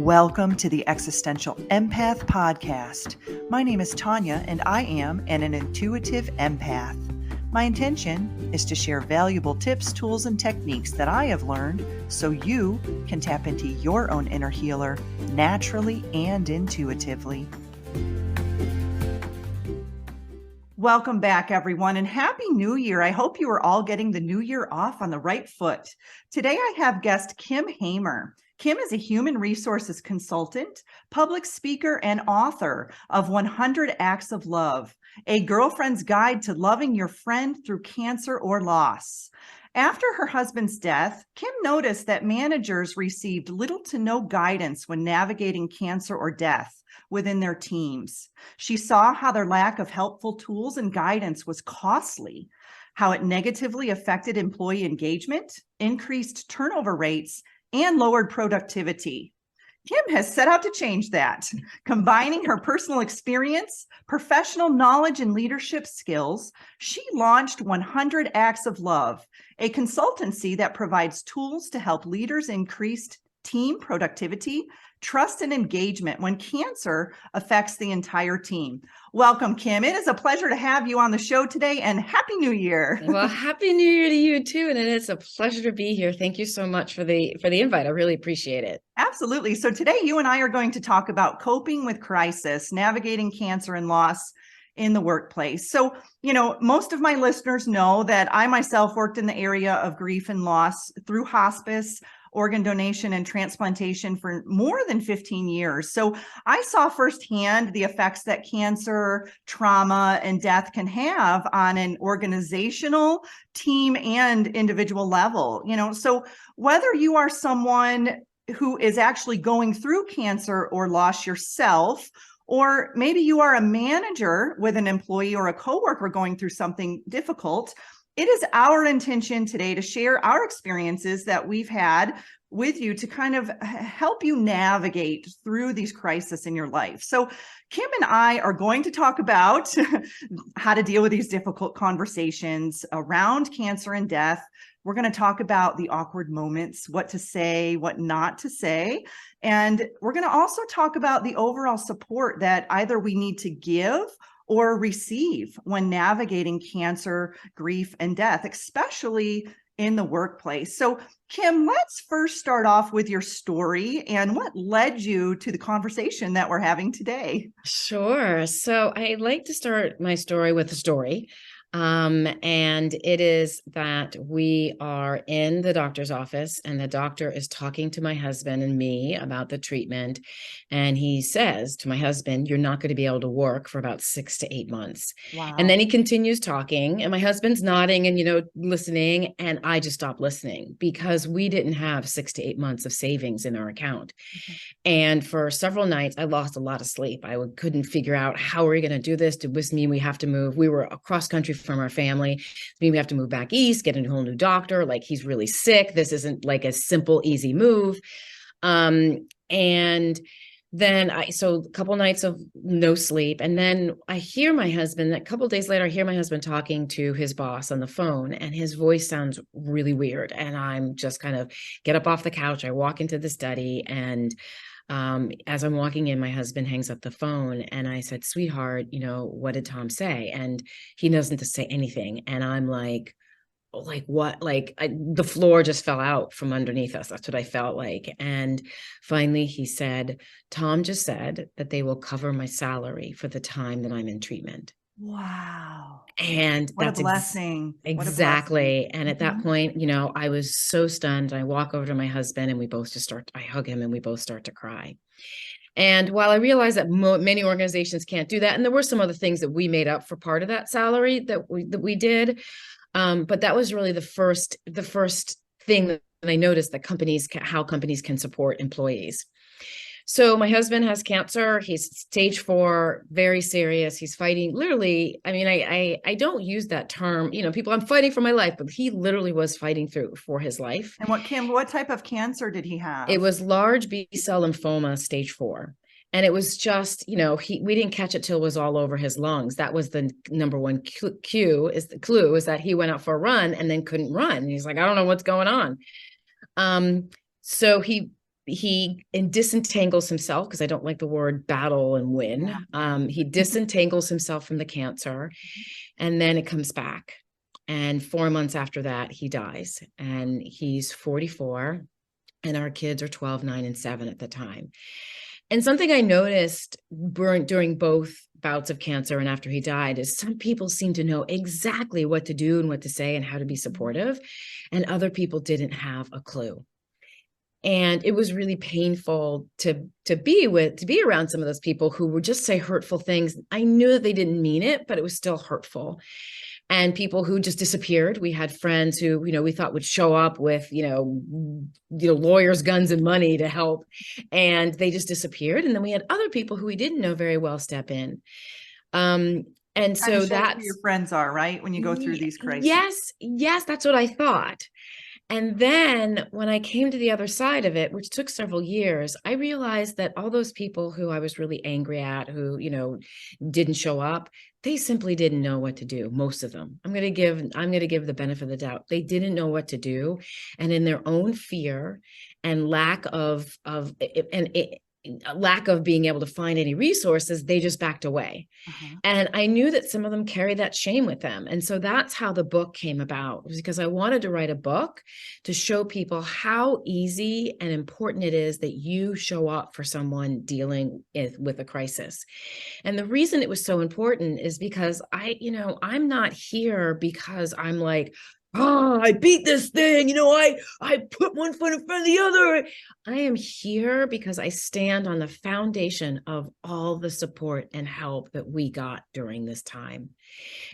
Welcome to the Existential Empath Podcast. My name is Tanya, and I am an intuitive empath. My intention is to share valuable tips, tools, and techniques that I have learned so you can tap into your own inner healer naturally and intuitively. Welcome back, everyone, and Happy New Year. I hope you are all getting the new year off on the right foot. Today, I have guest Kim Hamer. Kim is a human resources consultant, public speaker, and author of 100 Acts of Love, a girlfriend's guide to loving your friend through cancer or loss. After her husband's death, Kim noticed that managers received little to no guidance when navigating cancer or death within their teams. She saw how their lack of helpful tools and guidance was costly, how it negatively affected employee engagement, increased turnover rates, and lowered productivity. Kim has set out to change that, combining her personal experience, professional knowledge, and leadership skills. She launched 100 Acts of Love, a consultancy that provides tools to help leaders increase team productivity, trust, and engagement when cancer affects the entire team. Welcome, Kim. It is a pleasure to have you on the show today, and Happy New Year. Well, Happy New Year to you too. And it's a pleasure to be here. Thank you so much for the invite. I really appreciate it. Absolutely. So today you and I are going to talk about coping with crisis, navigating cancer and loss in the workplace. So, most of my listeners know that I myself worked in the area of grief and loss through hospice, organ donation, and transplantation for more than 15 years. So I saw firsthand the effects that cancer, trauma, and death can have on an organizational, team, and individual level. So whether you are someone who is actually going through cancer or loss yourself, or maybe you are a manager with an employee or a coworker going through something difficult, it is our intention today to share our experiences that we've had with you to kind of help you navigate through these crises in your life. So Kim and I are going to talk about how to deal with these difficult conversations around cancer and death. We're going to talk about the awkward moments, what to say, what not to say. And we're going to also talk about the overall support that either we need to give or receive when navigating cancer, grief, and death, especially in the workplace. So, Kim, let's first start off with your story and what led you to the conversation that we're having today. Sure. So I like to start my story with a story. And it is that we are in the doctor's office and the doctor is talking to my husband and me about the treatment. And he says to my husband, "You're not going to be able to work for about 6 to 8 months." Wow. And then he continues talking and my husband's nodding and, listening. And I just stopped listening because we didn't have 6 to 8 months of savings in our account. Mm-hmm. And for several nights, I lost a lot of sleep. I couldn't figure out, how are we going to do this? Does this mean we have to move? We were across country from our family. It means we have to move back east, get a whole new doctor. Like, he's really sick. This isn't like a simple, easy move. And then so a couple nights of no sleep. And then I hear my husband, a couple of days later, I hear my husband talking to his boss on the phone, and his voice sounds really weird. And I'm just kind of get up off the couch. I walk into the study, and as I'm walking in, my husband hangs up the phone, and I said, "Sweetheart, what did Tom say?" And he doesn't say anything. And I'm like what? The floor just fell out from underneath us. That's what I felt like. And finally he said, "Tom just said that they will cover my salary for the time that I'm in treatment." Wow. And what that's a blessing. Exactly. And at that point, I was so stunned. I walk over to my husband and I hug him and we both start to cry. And while I realized that many organizations can't do that, and there were some other things that we made up for part of that salary that we did, but that was really the first thing that I noticed, that how companies can support employees. So my husband has cancer. He's stage 4, very serious. He's fighting literally. I mean, I don't use that term, people, I'm fighting for my life, but he literally was fighting for his life. And what type of cancer did he have? It was large B-cell lymphoma, stage 4. And it was just, we didn't catch it till it was all over his lungs. That was the number one clue is that he went out for a run and then couldn't run. And he's like, "I don't know what's going on." So he he disentangles himself, because I don't like the word battle and win. He disentangles himself from the cancer, and then it comes back. And 4 months after that, he dies, and he's 44, and our kids are 12, 9, and 7 at the time. And something I noticed during both bouts of cancer and after he died is some people seem to know exactly what to do and what to say and how to be supportive, and other people didn't have a clue. And it was really painful to be around some of those people who would just say hurtful things. I knew that they didn't mean it, but it was still hurtful. And people who just disappeared. We had friends who, we thought would show up with, lawyers, guns, and money to help, and they just disappeared. And then we had other people who we didn't know very well step in. And so that's who your friends are, right? When you go through these crises. Yes, that's what I thought. And then when I came to the other side of it, which took several years, I realized that all those people who I was really angry at, who, didn't show up, they simply didn't know what to do. Most of them. I'm going to give the benefit of the doubt. They didn't know what to do. And in their own fear and lack of being able to find any resources, they just backed away. And I knew that some of them carry that shame with them. And so that's how the book came about, was because I wanted to write a book to show people how easy and important it is that you show up for someone dealing with a crisis. And the reason it was so important is because I'm not here because I'm like, oh, I beat this thing. I put one foot in front of the other. I am here because I stand on the foundation of all the support and help that we got during this time.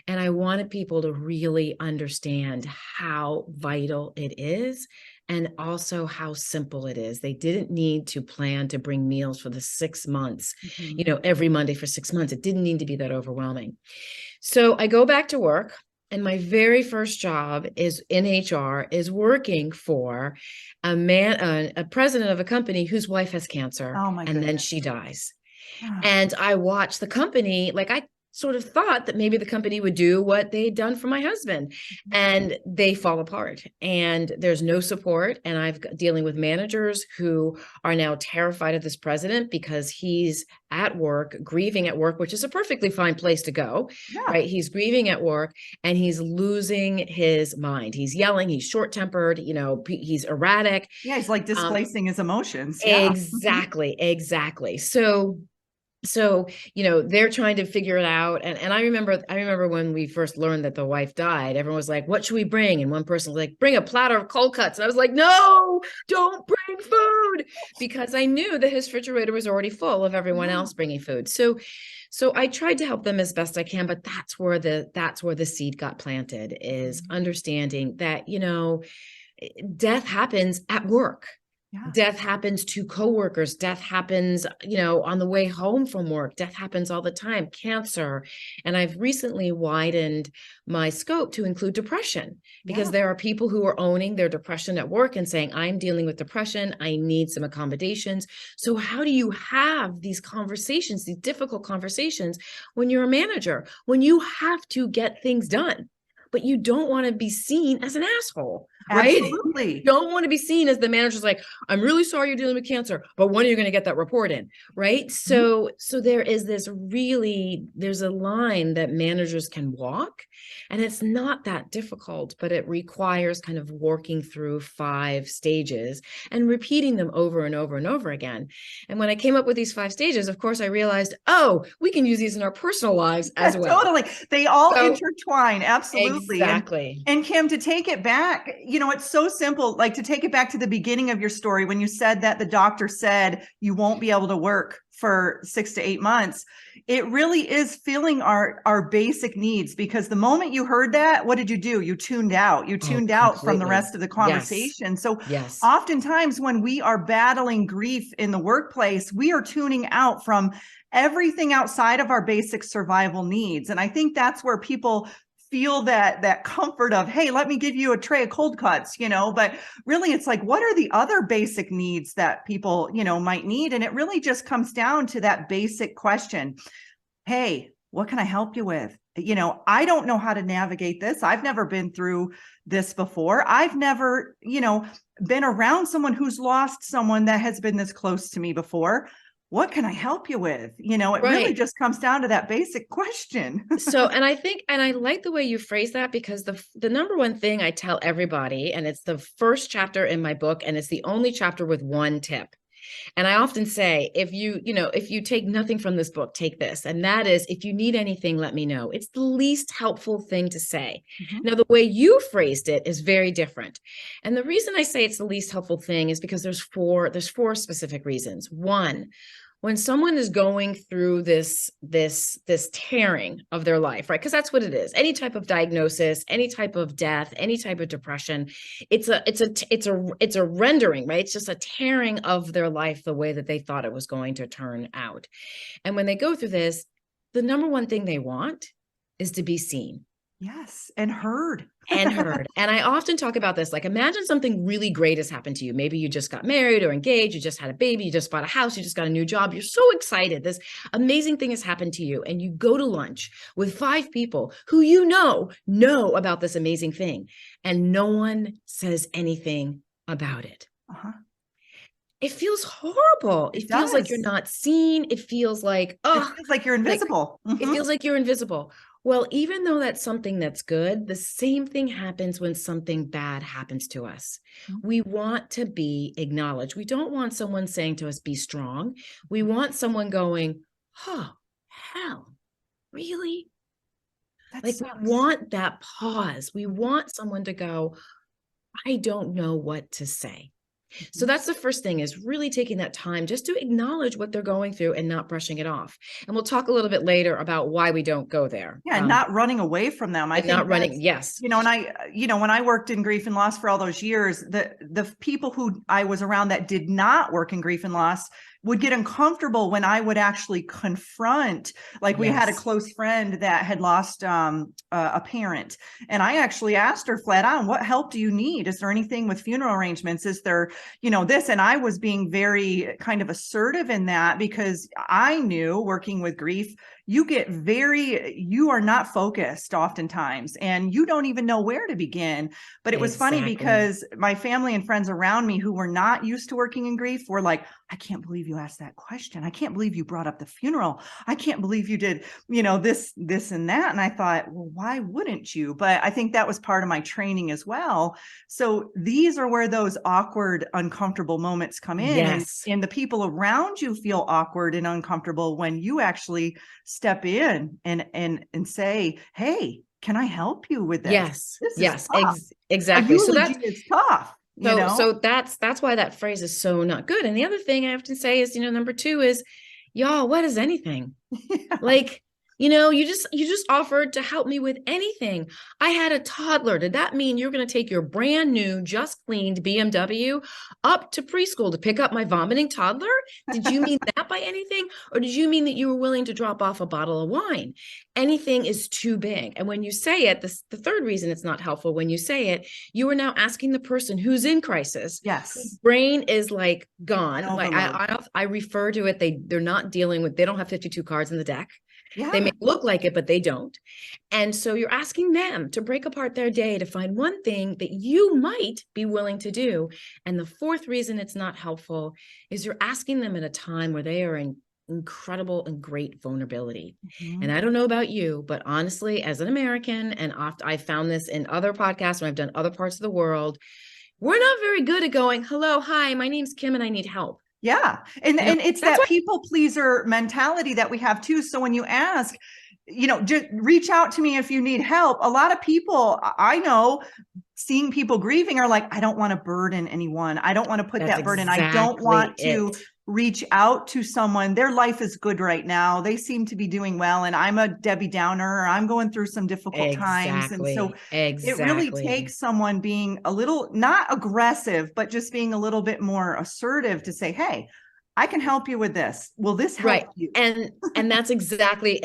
And I wanted people to really understand how vital it is, and also how simple it is. They didn't need to plan to bring meals for the 6 months, every Monday for 6 months. It didn't need to be that overwhelming. So I go back to work. And my very first job is in HR, is working for a president of a company whose wife has cancer. Oh my goodness. Then she dies. And I watched the company, like I sort of thought that maybe the company would do what they'd done for my husband, and they fall apart, and there's no support. And I've dealing with managers who are now terrified of this president because he's at work, grieving at work, which is a perfectly fine place to go, right? He's grieving at work and he's losing his mind. He's yelling, he's short-tempered, he's erratic. Yeah, he's like displacing his emotions. Exactly. So, they're trying to figure it out. And I remember when we first learned that the wife died, everyone was like, what should we bring? And one person was like, bring a platter of cold cuts. And I was like, no, don't bring food, because I knew that his refrigerator was already full of everyone else bringing food. So I tried to help them as best I can, but that's where the seed got planted, is understanding that, death happens at work. Death happens to coworkers. Death happens, on the way home from work. Death happens all the time. Cancer. And I've recently widened my scope to include depression, because there are people who are owning their depression at work and saying, I'm dealing with depression. I need some accommodations. So how do you have these conversations, these difficult conversations, when you're a manager, when you have to get things done, but you don't want to be seen as an asshole? Right? Absolutely. You don't want to be seen as the manager's like, I'm really sorry you're dealing with cancer, but when are you going to get that report in? Right. So there's a line that managers can walk, and it's not that difficult, but it requires kind of working through 5 stages and repeating them over and over and over again. And when I came up with these 5 stages, of course, I realized, we can use these in our personal lives as well. Totally. They all intertwine. Absolutely. Exactly. And Kim, to take it back, it's so simple, like to take it back to the beginning of your story, when you said that the doctor said you won't be able to work for 6 to 8 months, it really is filling our basic needs, because the moment you heard that, what did you do? You tuned out. You tuned out from the rest of the conversation. Yes. So yes. Oftentimes when we are battling grief in the workplace, we are tuning out from everything outside of our basic survival needs. And I think that's where people feel that comfort of, hey, let me give you a tray of cold cuts, but really it's like, what are the other basic needs that people, might need? And it really just comes down to that basic question. Hey, what can I help you with? I don't know how to navigate this. I've never been through this before. I've never, been around someone who's lost someone that has been this close to me before. What can I help you with? You know, it really Right. just comes down to that basic question. So, and I think, and I like the way you phrase that, because the number one thing I tell everybody, and it's the first chapter in my book, and it's the only chapter with one tip. And I often say, if you take nothing from this book, take this. And that is, if you need anything, let me know. It's the least helpful thing to say. Mhm. Now, the way you phrased it is very different. And the reason I say it's the least helpful thing is because there's four specific reasons. One, when someone is going through this tearing of their life, right? Because that's what it is. Any type of diagnosis, any type of death, any type of depression, it's a rendering, right? It's just a tearing of their life the way that they thought it was going to turn out. And when they go through this, the number one thing they want is to be seen. Yes, and heard. And heard. And I often talk about this, like, imagine something really great has happened to you. Maybe you just got married or engaged, you just had a baby, you just bought a house, you just got a new job. You're so excited. This amazing thing has happened to you. And you go to lunch with 5 people who know about this amazing thing. And no one says anything about it. Uh-huh. It feels horrible. It feels like you're not seen. It feels like, It feels like you're invisible. it feels like you're invisible. Well, even though that's something that's good, the same thing happens when something bad happens to us. We want to be acknowledged. We don't want someone saying to us, be strong. We want someone going, oh, hell, really? Like, we want that pause. We want someone to go, I don't know what to say. So that's the first thing, is really taking that time just to acknowledge what they're going through and not brushing it off. And we'll talk a little bit later about why we don't go there. Yeah, not running away from them. I think not running. Yes. You know, and when I worked in grief and loss for all those years, the people who I was around that did not work in grief and loss would get uncomfortable when I would actually confront, like, we had a close friend that had lost a parent. And I actually asked her flat on, what help do you need? Is there anything with funeral arrangements? Is there, this? And I was being very kind of assertive in that, because I knew, working with grief, you are not focused oftentimes, and you don't even know where to begin. But it was funny, because my family and friends around me who were not used to working in grief were like, I can't believe you asked that question. I can't believe you brought up the funeral. I can't believe you did, this and that. And I thought, well, why wouldn't you? But I think that was part of my training as well. So these are where those awkward, uncomfortable moments come in. Yes. And the people around you feel awkward and uncomfortable when you actually step in and say, hey, can I help you with this? Yes. This is exactly. So it's tough. So that's why that phrase is so not good. And the other thing I often say is, number 2 is, y'all, what is anything? Yeah. Like, you just offered to help me with anything. I had a toddler. Did that mean you're going to take your brand new, just cleaned BMW up to preschool to pick up my vomiting toddler? Did you mean that by anything? Or did you mean that you were willing to drop off a bottle of wine? Anything is too big. And when you say it, the third reason it's not helpful, when you say it, you are now asking the person who's in crisis. Yes. Whose brain is like gone. Like I refer to it, they don't have 52 cards in the deck. Yeah. They may look like it, but they don't. And so you're asking them to break apart their day to find one thing that you might be willing to do. And the fourth reason it's not helpful is you're asking them at a time where they are in incredible and great vulnerability. And I don't know about you, but honestly, as an American, and I found this in other podcasts when I've done other parts of the world, we're not very good at going, hello, hi, my name's Kim and I need help. Yeah. And it's that people pleaser mentality that we have too. So when you ask, just reach out to me if you need help. A lot of people I know, seeing people grieving, are like, I don't want to burden anyone. I don't want to put that burden. I don't want to reach out to someone. Their life is good right now. They seem to be doing well. And I'm a Debbie Downer, or I'm going through some difficult times. And so it really takes someone being a little, not aggressive, but just being a little bit more assertive to say, hey, I can help you with this. Will this help you? And that's exactly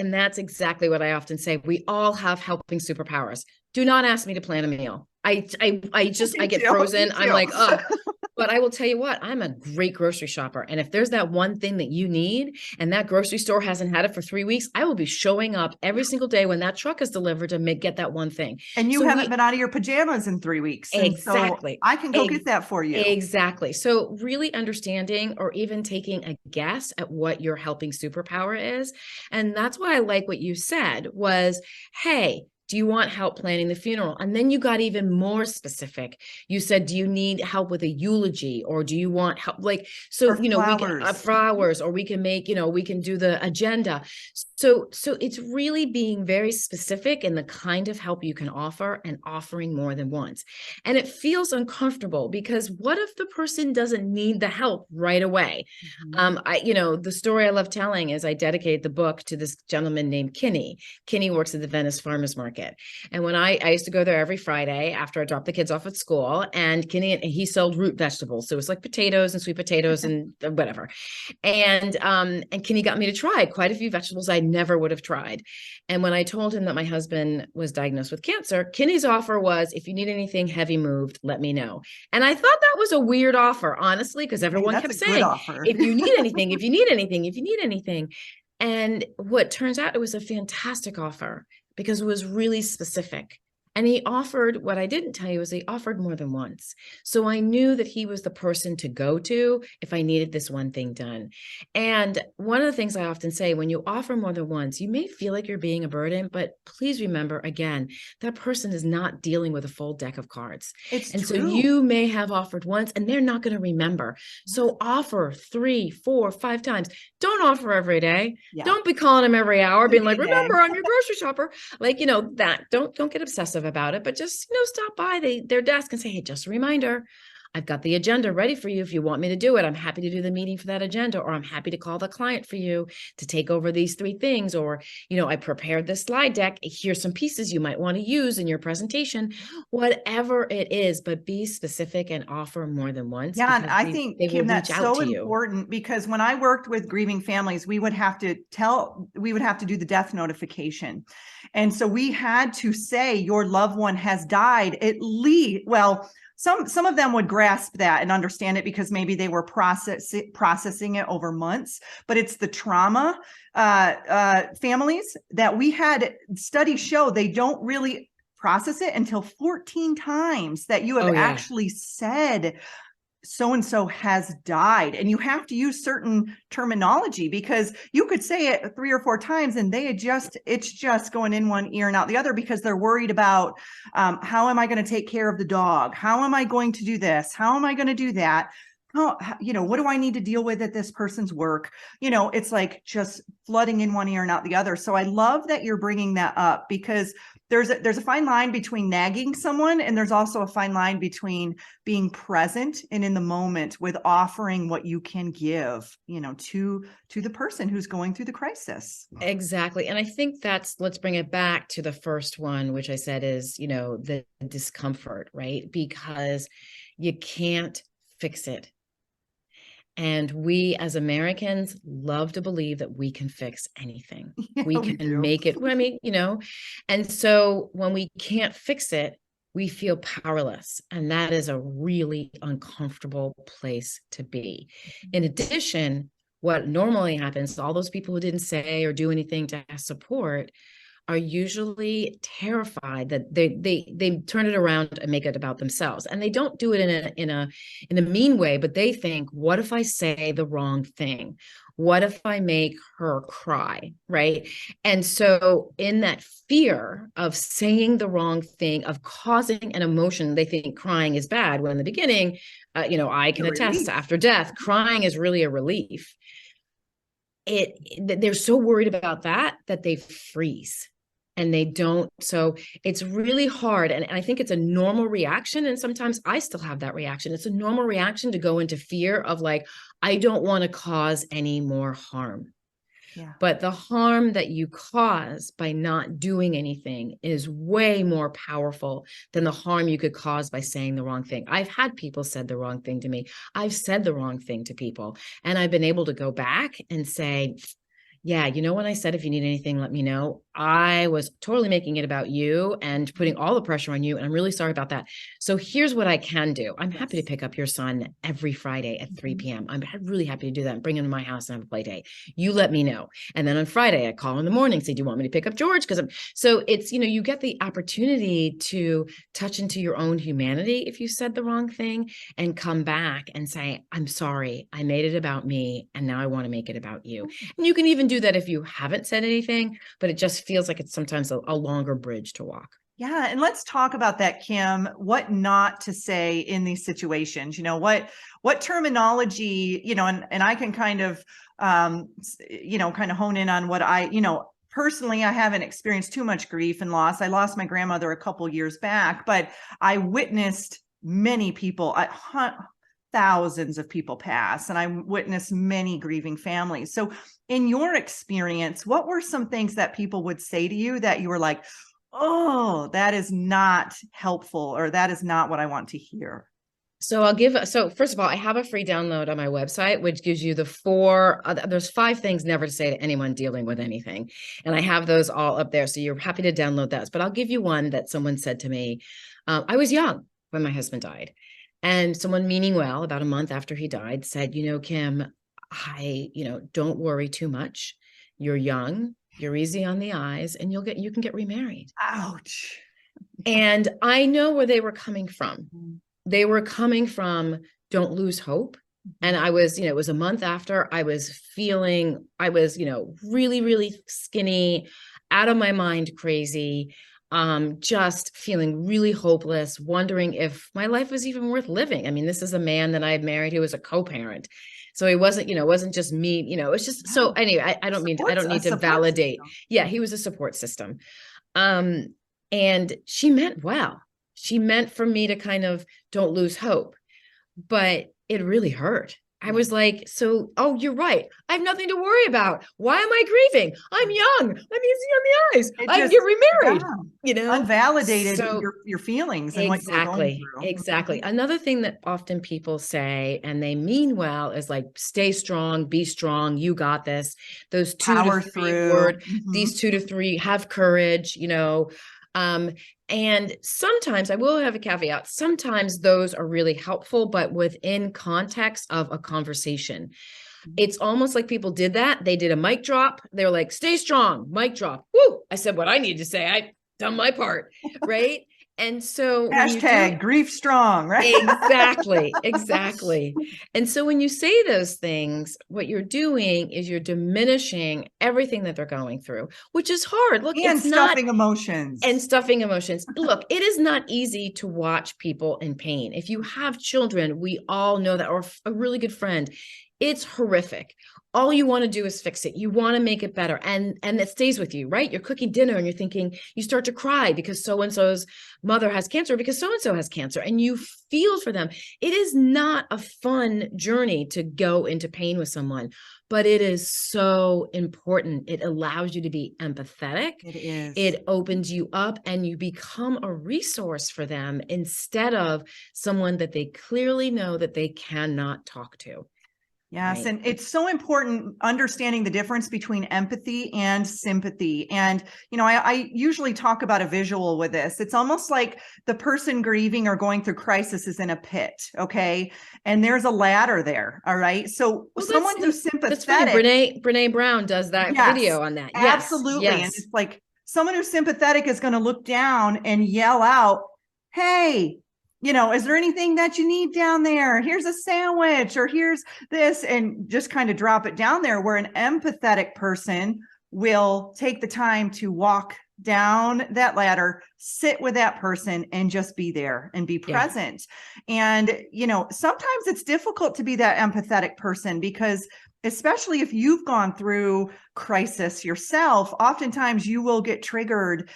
what I often say. We all have helping superpowers. Do not ask me to plan a meal. I get frozen. I'm like, oh, But I will tell you what, I'm a great grocery shopper. And if there's that one thing that you need and that grocery store hasn't had it for 3 weeks, I will be showing up every single day when that truck is delivered to get that one thing. And you So haven't been out of your pajamas in 3 weeks. And so exactly. I can go get that for you. Exactly. So really understanding or even taking a guess at what your helping superpower is. And that's why I like what you said was, hey, do you want help planning the funeral? And then you got even more specific. You said, do you need help with a eulogy, or do you want help? Like, so, Or we can flowers, or we can make, we can do the agenda. So it's really being very specific in the kind of help you can offer and offering more than once. And it feels uncomfortable because what if the person doesn't need the help right away? The story I love telling is I dedicated the book to this gentleman named Kinney. Kinney works at the Venice Farmers Market. And when I used to go there every Friday after I dropped the kids off at school, and he sold root vegetables. So it was like potatoes and sweet potatoes and whatever. And Kinney got me to try quite a few vegetables I never would have tried. And when I told him that my husband was diagnosed with cancer, Kinney's offer was, if you need anything heavy moved, let me know. And I thought that was a weird offer, honestly, because everyone kept saying, if you need anything, if you need anything, if you need anything. And what turns out, it was a fantastic offer because it was really specific. And he offered, what I didn't tell you is he offered more than once. So I knew that he was the person to go to if I needed this one thing done. And one of the things I often say, when you offer more than once, you may feel like you're being a burden, but please remember, again, that person is not dealing with a full deck of cards. It's and true. So you may have offered once and they're not going to remember. So offer 3, 4, 5 times. Don't offer every day. Yeah. Don't be calling them every hour, being like, remember, I'm your grocery shopper. Like, that don't get obsessive about it, but just, stop by their desk and say, hey, just a reminder, I've got the agenda ready for you. If you want me to do it, I'm happy to do the meeting for that agenda, or I'm happy to call the client for you to take over these 3 things. Or, I prepared this slide deck. Here's some pieces you might want to use in your presentation, whatever it is, but be specific and offer more than once. Yeah. And I think, Kim, that's so important, because when I worked with grieving families, we would have to do the death notification. And so we had to say your loved one has died at least, well, some of them would grasp that and understand it because maybe they were processing it over months, but it's the trauma families that we had studies show they don't really process it until 14 times that you have actually said so-and-so has died. And you have to use certain terminology, because you could say it 3 or 4 times and it's just going in one ear and out the other, because they're worried about how am I going to take care of the dog? How am I going to do this? How am I going to do that? What do I need to deal with at this person's work? It's like just flooding in one ear and out the other. So I love that you're bringing that up, because there's a fine line between nagging someone, and there's also a fine line between being present and in the moment with offering what you can give, to the person who's going through the crisis. Exactly. And I think let's bring it back to the first one, which I said is, the discomfort, right? Because you can't fix it. And we as Americans love to believe that we can fix anything. Yeah, we can make it. And so when we can't fix it, we feel powerless. And that is a really uncomfortable place to be. In addition, what normally happens, all those people who didn't say or do anything to support are usually terrified that they turn it around and make it about themselves. And they don't do it in a mean way, but they think, what if I say the wrong thing? What if I make her cry? Right. And so in that fear of saying the wrong thing, of causing an emotion, they think crying is bad, when in the beginning, I can attest, after death, crying is really a relief. They're so worried about that they freeze. And they don't. So it's really hard. And I think it's a normal reaction. And sometimes I still have that reaction. It's a normal reaction to go into fear of like, I don't want to cause any more harm. Yeah. But the harm that you cause by not doing anything is way more powerful than the harm you could cause by saying the wrong thing. I've had people said the wrong thing to me. I've said the wrong thing to people. And I've been able to go back and say, yeah, you know, when I said, if you need anything, let me know, I was totally making it about you and putting all the pressure on you. And I'm really sorry about that. So here's what I can do. I'm happy to Yes. pick up your son every Friday at 3 Mhm. p.m. I'm really happy to do that and bring him to my house and have a play day. You let me know. And then on Friday, I call in the morning, say, do you want me to pick up George? Because so it's, you know, you get the opportunity to touch into your own humanity if you said the wrong thing and come back and say, I'm sorry, I made it about me. And now I want to make it about you. And you can even do that if you haven't said anything, but it just feels like it's sometimes a longer bridge to walk. Yeah, and let's talk about that, Kim. What not to say in these situations? What terminology, and I can kind of kind of hone in on what personally, I haven't experienced too much grief and loss. I lost my grandmother a couple years back, but I witnessed many people, thousands of people pass, and I witnessed many grieving families. So in your experience, what were some things that people would say to you that you were like, oh, that is not helpful, or that is not what I want to hear? So first of all, I have a free download on my website, which gives you the there's 5 things never to say to anyone dealing with anything. And I have those all up there. So you're happy to download those, but I'll give you one that someone said to me. I was young when my husband died, and someone meaning well about a month after he died said, Kim, don't worry too much. You're young, you're easy on the eyes, and you can get remarried. Ouch. And I know where they were coming from. They were coming from, don't lose hope. And I was, it was a month after I was really, really skinny, out of my mind, crazy, just feeling really hopeless, wondering if my life was even worth living. I mean, this is a man that I had married who was a co-parent. So it wasn't just me, it's just, so anyway, I don't need to validate. System. Yeah, he was a support system. And she meant well. She meant for me to kind of don't lose hope, but it really hurt. I was like, oh, you're right. I have nothing to worry about. Why am I grieving? I'm young. I'm easy on the eyes. I can get remarried, Unvalidated So your feelings and what you were going through. Exactly. Another thing that often people say, and they mean well, is like, stay strong, be strong. You got this. Those 2 to 3 words, these 2 to 3, have courage, and sometimes I will have a caveat. Sometimes those are really helpful, but within context of a conversation. It's almost like people did that. They did a mic drop. They're like, stay strong, mic drop. Woo! I said what I needed to say. I done my part, right? And so hashtag grief strong, right? Exactly. And so when you say those things, what you're doing is you're diminishing everything that they're going through, which is hard. Look, and stuffing emotions. Look, it is not easy to watch people in pain. If you have children, we all know that, or a really good friend, it's horrific. All you want to do is fix it. You want to make it better. And it stays with you, right? You're cooking dinner and you're thinking, you start to cry because so-and-so's mother has cancer, because so-and-so has cancer, and you feel for them. It is not a fun journey to go into pain with someone, but it is so important. It allows you to be empathetic. It is. It opens you up and you become a resource for them instead of someone that they clearly know that they cannot talk to. Yes. Right. And it's so important understanding the difference between empathy and sympathy. And, I usually talk about a visual with this. It's almost like the person grieving or going through crisis is in a pit. Okay. And there's a ladder there. All right. So someone who's sympathetic. Brene Brown does that video on that. Absolutely. Yes. And it's like someone who's sympathetic is going to look down and yell out, hey, is there anything that you need down there? Here's a sandwich, or here's this, and just kind of drop it down there, where an empathetic person will take the time to walk down that ladder, sit with that person, and just be there and be present. And, sometimes it's difficult to be that empathetic person, because especially if you've gone through crisis yourself, oftentimes you will get triggered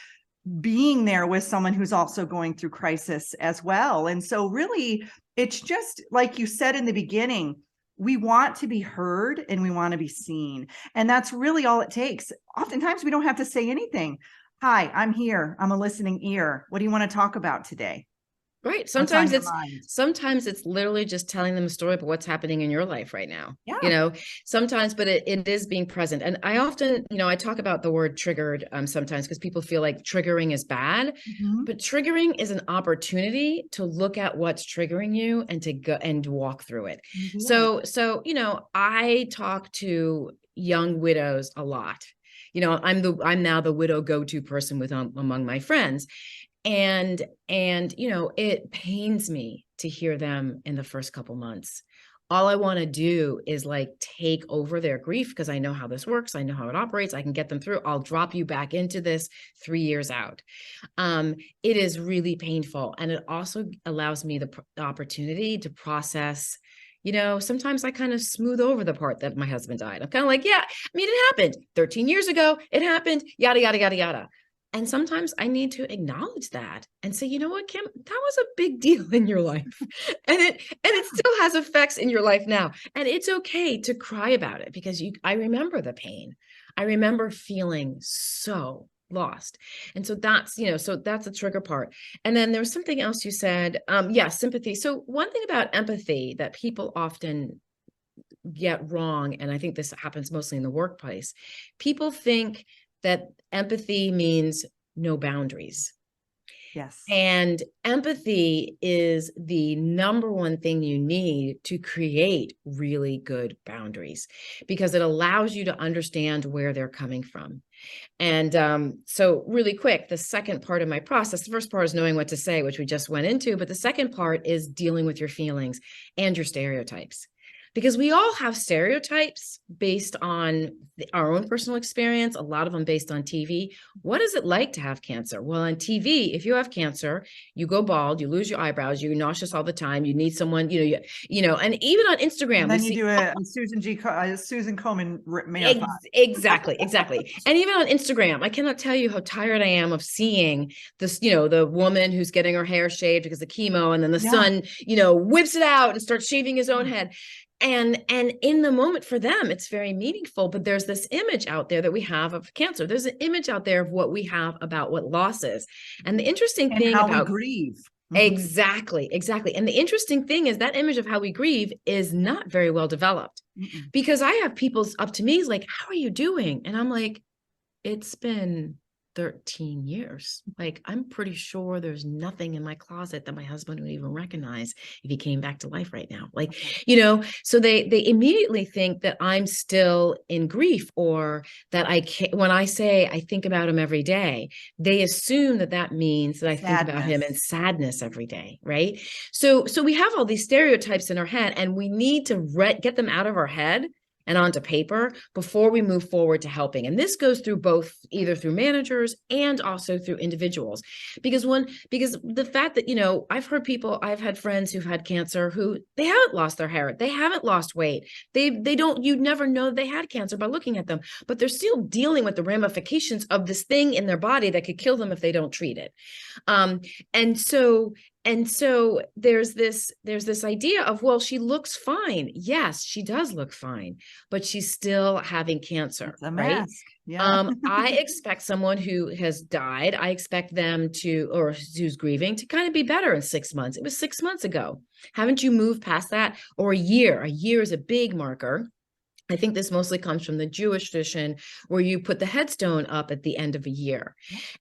being there with someone who's also going through crisis as well. And so really, it's just like you said in the beginning, we want to be heard and we want to be seen. And that's really all it takes. Oftentimes we don't have to say anything. Hi, I'm here. I'm a listening ear. What do you want to talk about today? Right. What's on Sometimes your it's mind? sometimes it's literally just telling them a story about what's happening in your life right now. You Yeah. know, sometimes, but it is being present. And I often, I talk about the word triggered sometimes because people feel like triggering is bad, Mhm. but triggering is an opportunity to look at what's triggering you and to go and walk through it. You do it. So, I talk to young widows a lot. I'm now the widow go-to person with among my friends, and it pains me to hear them in the first couple months. All I want to do is like take over their grief because I know how this works. I know how it operates. I can get them through. I'll drop you back into this 3 years out. It is really painful, and it also allows me the opportunity to process. Sometimes I kind of smooth over the part that my husband died. I'm kind of like, yeah, I mean, it happened 13 years ago. It happened, yada, yada, yada, yada. And sometimes I need to acknowledge that and say, you know what, Kim, that was a big deal in your life. And it still has effects in your life now. And it's okay to cry about it because I remember the pain. I remember feeling so lost. And so that's the trigger part. And then there's something else you said. Yeah, sympathy. So one thing about empathy that people often get wrong, and I think this happens mostly in the workplace, people think that empathy means no boundaries. Yes. And empathy is the number one thing you need to create really good boundaries because it allows you to understand where they're coming from. And so really quick, the second part of my process, the first part is knowing what to say, which we just went into, but the second part is dealing with your feelings and your stereotypes. Because we all have stereotypes based on our own personal experience, a lot of them based on TV. What is it like to have cancer? Well, on TV, if you have cancer, you go bald, you lose your eyebrows, you're nauseous all the time, you need someone, and even on Instagram, And we then you see do a Susan Komen marathon. Exactly. And even on Instagram, I cannot tell you how tired I am of seeing this, the woman who's getting her hair shaved because of chemo, and then the Yeah. son, whips it out and starts shaving his own head. And in the moment for them, it's very meaningful. But there's this image out there that we have of cancer. There's an image out there of what we have about what loss is. And the interesting And thing how we about grieve. Exactly. And the interesting thing is that image of how we grieve is not very well developed because I have people up to me like, how are you doing? And I'm like, it's been 13 years. Like, I'm pretty sure there's nothing in my closet that my husband would even recognize if he came back to life right now. Like, so they immediately think that I'm still in grief, or that I can't, when I say I think about him every day, they assume that that means that I think about him in sadness every day. Right. So we have all these stereotypes in our head, and we need to get them out of our head and onto paper before we move forward to helping. And this goes through both, either through managers and also through individuals. Because the fact that, I've had friends who've had cancer who they haven't lost their hair, they haven't lost weight. You'd never know they had cancer by looking at them, but they're still dealing with the ramifications of this thing in their body that could kill them if they don't treat it. And so there's this idea of, well, she looks fine. Yes, she does look fine, but she's still having cancer, It's a right? mask. Yeah. I expect someone who has died, I expect them or who's grieving, to kind of be better in 6 months. It was 6 months ago. Haven't you moved past that? Or a year? A year is a big marker. I think this mostly comes from the Jewish tradition, where you put the headstone up at the end of a year.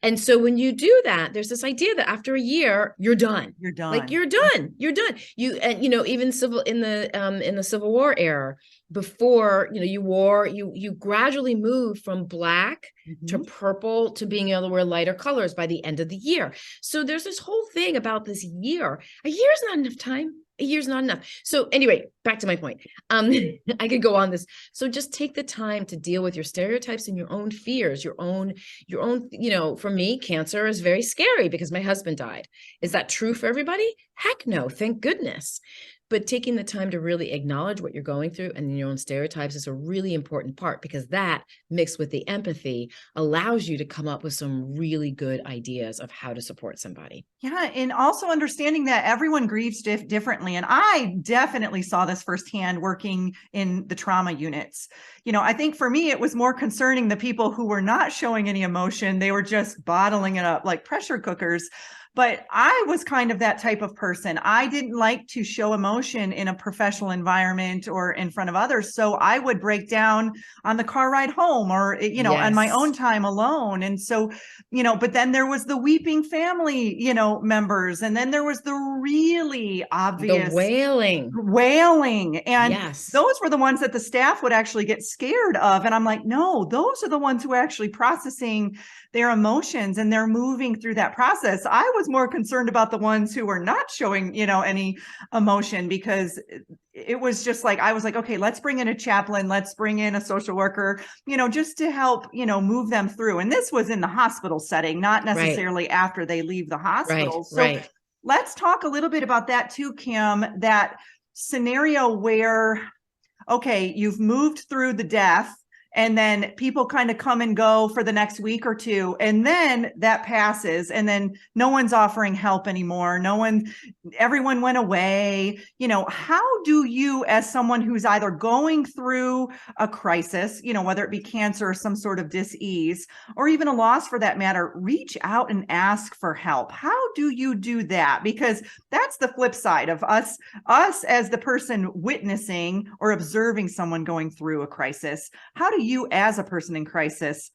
And so when you do that, there's this idea that after a year, you're done. You're done. Like, you're done. Even in the Civil War era, before, you gradually move from black to purple to being able to wear lighter colors by the end of the year. So there's this whole thing about this year. A year is not enough time. A year's not enough. So anyway, back to my point. I could go on this. So just take the time to deal with your stereotypes and your own fears, your own, for me, cancer is very scary because my husband died. Is that true for everybody? Heck no, thank goodness. But taking the time to really acknowledge what you're going through and your own stereotypes is a really important part, because that, mixed with the empathy, allows you to come up with some really good ideas of how to support somebody. Yeah. And also understanding that everyone grieves differently. And I definitely saw this firsthand working in the trauma units. I think for me, it was more concerning the people who were not showing any emotion. They were just bottling it up like pressure cookers. But I was kind of that type of person. I didn't like to show emotion in a professional environment or in front of others. So I would break down on the car ride home, or, on my own Yes. time alone. And so, but then there was the weeping family, members. And then there was the really The obvious wailing. wailing. And Yes. those were the ones that the staff would actually get scared of. And I'm like, no, those are the ones who are actually processing their emotions and they're moving through that process. I was more concerned about the ones who were not showing, any emotion, because it was just like, I was like, okay, let's bring in a chaplain, let's bring in a social worker, just to help, move them through. And this was in the hospital setting, not necessarily after they leave the hospital. So let's talk a little bit about that too, Kim, that scenario where, okay, you've moved through the death and then people kind of come and go for the next week or two, and then that passes, and then no one's offering help anymore. Everyone went away. How do you, as someone who's either going through a crisis, whether it be cancer or some sort of dis-ease, or even a loss for that matter, reach out and ask for help? How do you do that? Because that's the flip side of us as the person witnessing or observing someone going through a crisis. How do you, as a person in crisis,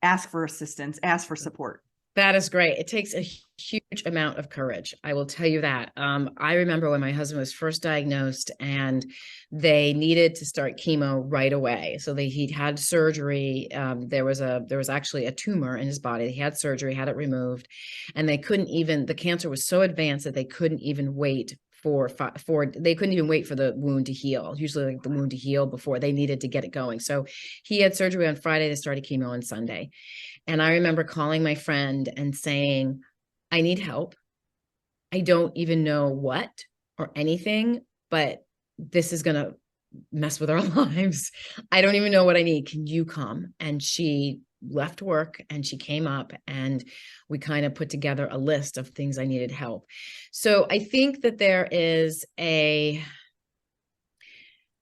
ask for assistance, ask for support? That is great. It takes a huge amount of courage. I will tell you that. I remember when my husband was first diagnosed and they needed to start chemo right away. So he'd had surgery. There was actually a tumor in his body. He had surgery, had it removed, and the cancer was so advanced that they couldn't even wait they couldn't even wait for the wound to heal. Usually like the wound to heal before they needed to get it going. So he had surgery on Friday. They started chemo on Sunday. And I remember calling my friend and saying, I need help. I don't even know what or anything, but this is going to mess with our lives. I don't even know what I need. Can you come? And she left work and she came up and we kind of put together a list of things I needed help. So I think that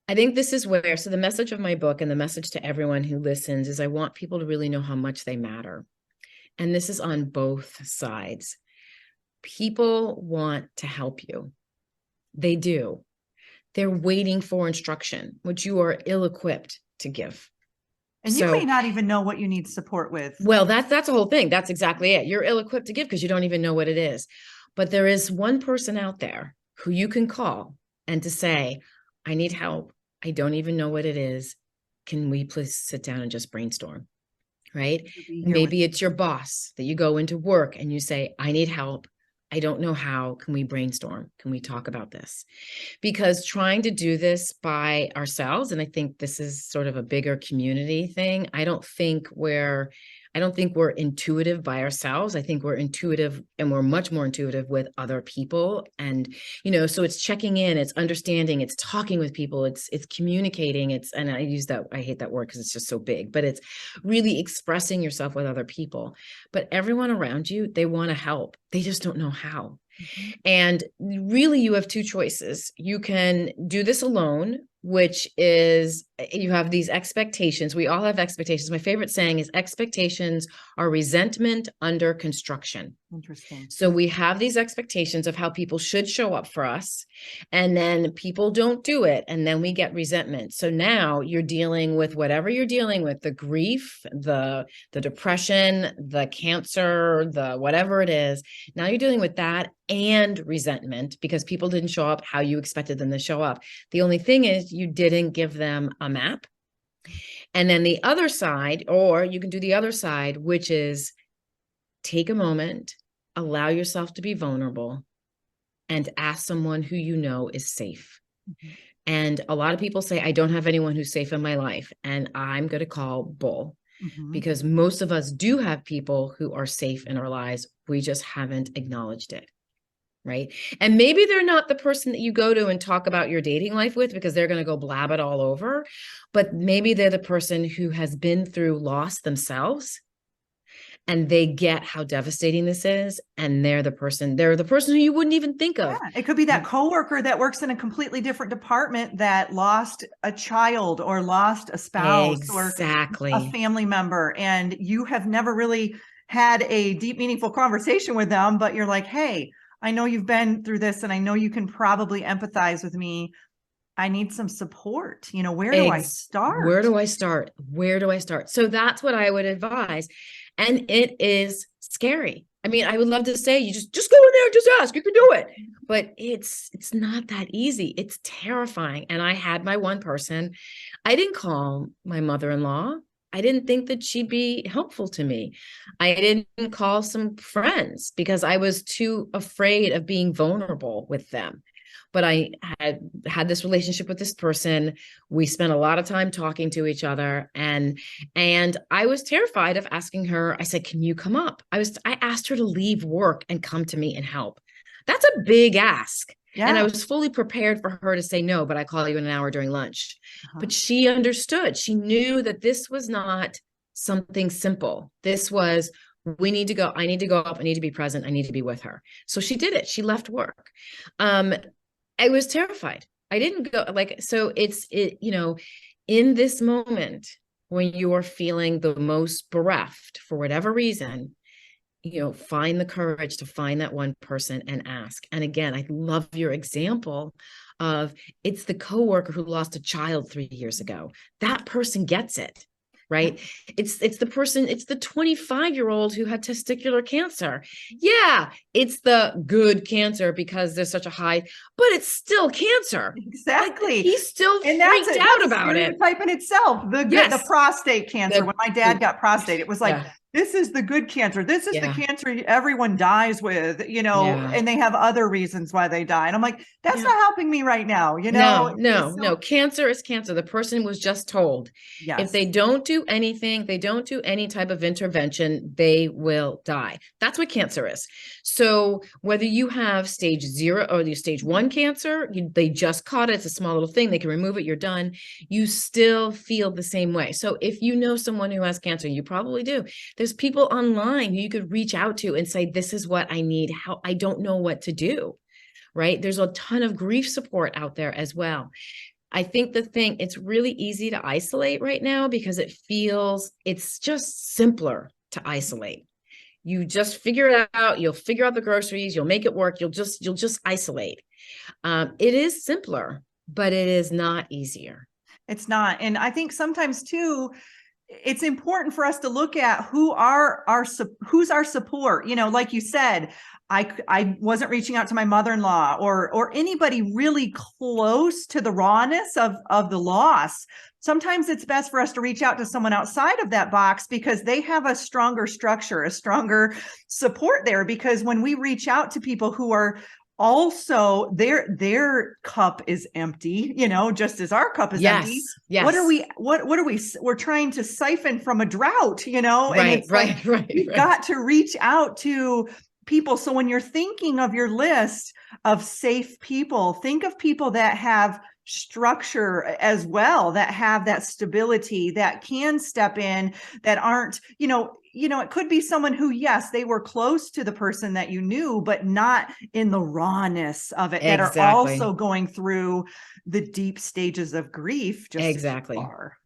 I think this is where, so the message of my book and the message to everyone who listens is I want people to really know how much they matter. And this is on both sides. People want to help you. They do. They're waiting for instruction, which you are ill-equipped to give. And you may not even know what you need support with. Well, that's the whole thing. That's exactly it. You're ill-equipped to give because you don't even know what it is. But there is one person out there who you can call and to say, I need help. I don't even know what it is. Can we please sit down and just brainstorm? Right? Maybe it's your boss that you go into work and you say, I need help. I don't know how. Can we brainstorm? Can we talk about this? Because trying to do this by ourselves, and I think this is sort of a bigger community thing. I don't think we're intuitive by ourselves. I think we're intuitive, and we're much more intuitive with other people. And, so it's checking in, it's understanding, it's talking with people, it's communicating, and I hate that word because it's just so big, but it's really expressing yourself with other people. But everyone around you, they want to help. They just don't know how. Mm-hmm. And really, you have two choices. You can do this alone, which is you have these expectations. We all have expectations. My favorite saying is expectations are resentment under construction. Interesting. So we have these expectations of how people should show up for us, and then people don't do it, and then we get resentment. So now you're dealing with whatever you're dealing with, the grief, the depression, the cancer, the whatever it is. Now you're dealing with that and resentment because people didn't show up how you expected them to show up. The only thing is you didn't give them a map. And then the other side, or you can do the other side, which is take a moment, allow yourself to be vulnerable, and ask someone who you know is safe. Mm-hmm. And a lot of people say, I don't have anyone who's safe in my life. And I'm going to call bull. Mm-hmm. Because most of us do have people who are safe in our lives. We just haven't acknowledged it. Right. And maybe they're not the person that you go to and talk about your dating life with because they're going to go blab it all over. But maybe they're the person who has been through loss themselves and they get how devastating this is. And they're the person who you wouldn't even think of. Yeah, it could be that coworker that works in a completely different department that lost a child or lost a spouse or a family member. And you have never really had a deep, meaningful conversation with them, but you're like, hey, I know you've been through this and I know you can probably empathize with me. I need some support. You know, where do I start? Where do I start? Where do I start? So that's what I would advise. And it is scary. I mean, I would love to say you just go in there and just ask, you can do it. But it's not that easy. It's terrifying. And I had my one person. I didn't call my mother-in-law. I didn't think that she'd be helpful to me. I didn't call some friends because I was too afraid of being vulnerable with them. But I had this relationship with this person. We spent a lot of time talking to each other, and I was terrified of asking her. I said, "Can you come up?" I asked her to leave work and come to me and help. That's a big ask. Yeah. And I was fully prepared for her to say no, but I call you in an hour during lunch. But she understood. She knew that this was not something simple. This was, we need to go. I need to go up. I need to be present. I need to be with her. So she did it. She left work. I was terrified. I didn't go so you know, in this moment when you are feeling the most bereft for whatever reason, you know, find the courage to find that one person and ask. And again, I love your example of it's the coworker who lost a child 3 years ago. That person gets it. Right. It's the person, it's the 25-year-old who had testicular cancer. Yeah, it's the good cancer because there's such a high, but it's still cancer. Exactly. Like, he's still freaked out about it. Stereotype in itself. The prostate cancer. When my dad got prostate, it was like, this is the good cancer. This is the cancer everyone dies with, you know, and they have other reasons why they die. And I'm like, that's not helping me right now. You know, no. Cancer is cancer. The person was just told, if they don't do anything, they don't do any type of intervention, they will die. That's what cancer is. So whether you have stage 0 or you stage 1 cancer, they just caught it. It's a small little thing. They can remove it. You're done. You still feel the same way. So if you know someone who has cancer, you probably do. There's people online who you could reach out to and say, this is what I need. How I don't know what to do, right? There's a ton of grief support out there as well. I think it's really easy to isolate right now because it's just simpler to isolate. You just figure it out. You'll figure out the groceries. You'll make it work. You'll just isolate. It is simpler, but it is not easier. It's not. And I think sometimes too, it's important for us to look at who's our support. You know, like you said, I wasn't reaching out to my mother-in-law or anybody really close to the rawness of the loss. Sometimes it's best for us to reach out to someone outside of that box because they have a stronger structure, a stronger support there. Because when we reach out to people who are also their cup is empty, you know, just as our cup is empty. Yes. We're trying to siphon from a drought, you know, and it's right. You've got to reach out to people. So when you're thinking of your list of safe people, think of people that have structure as well, that have that stability, that can step in, that aren't, you know, it could be someone who, yes, they were close to the person that you knew, but not in the rawness of it, that are also going through the deep stages of grief. Just exactly.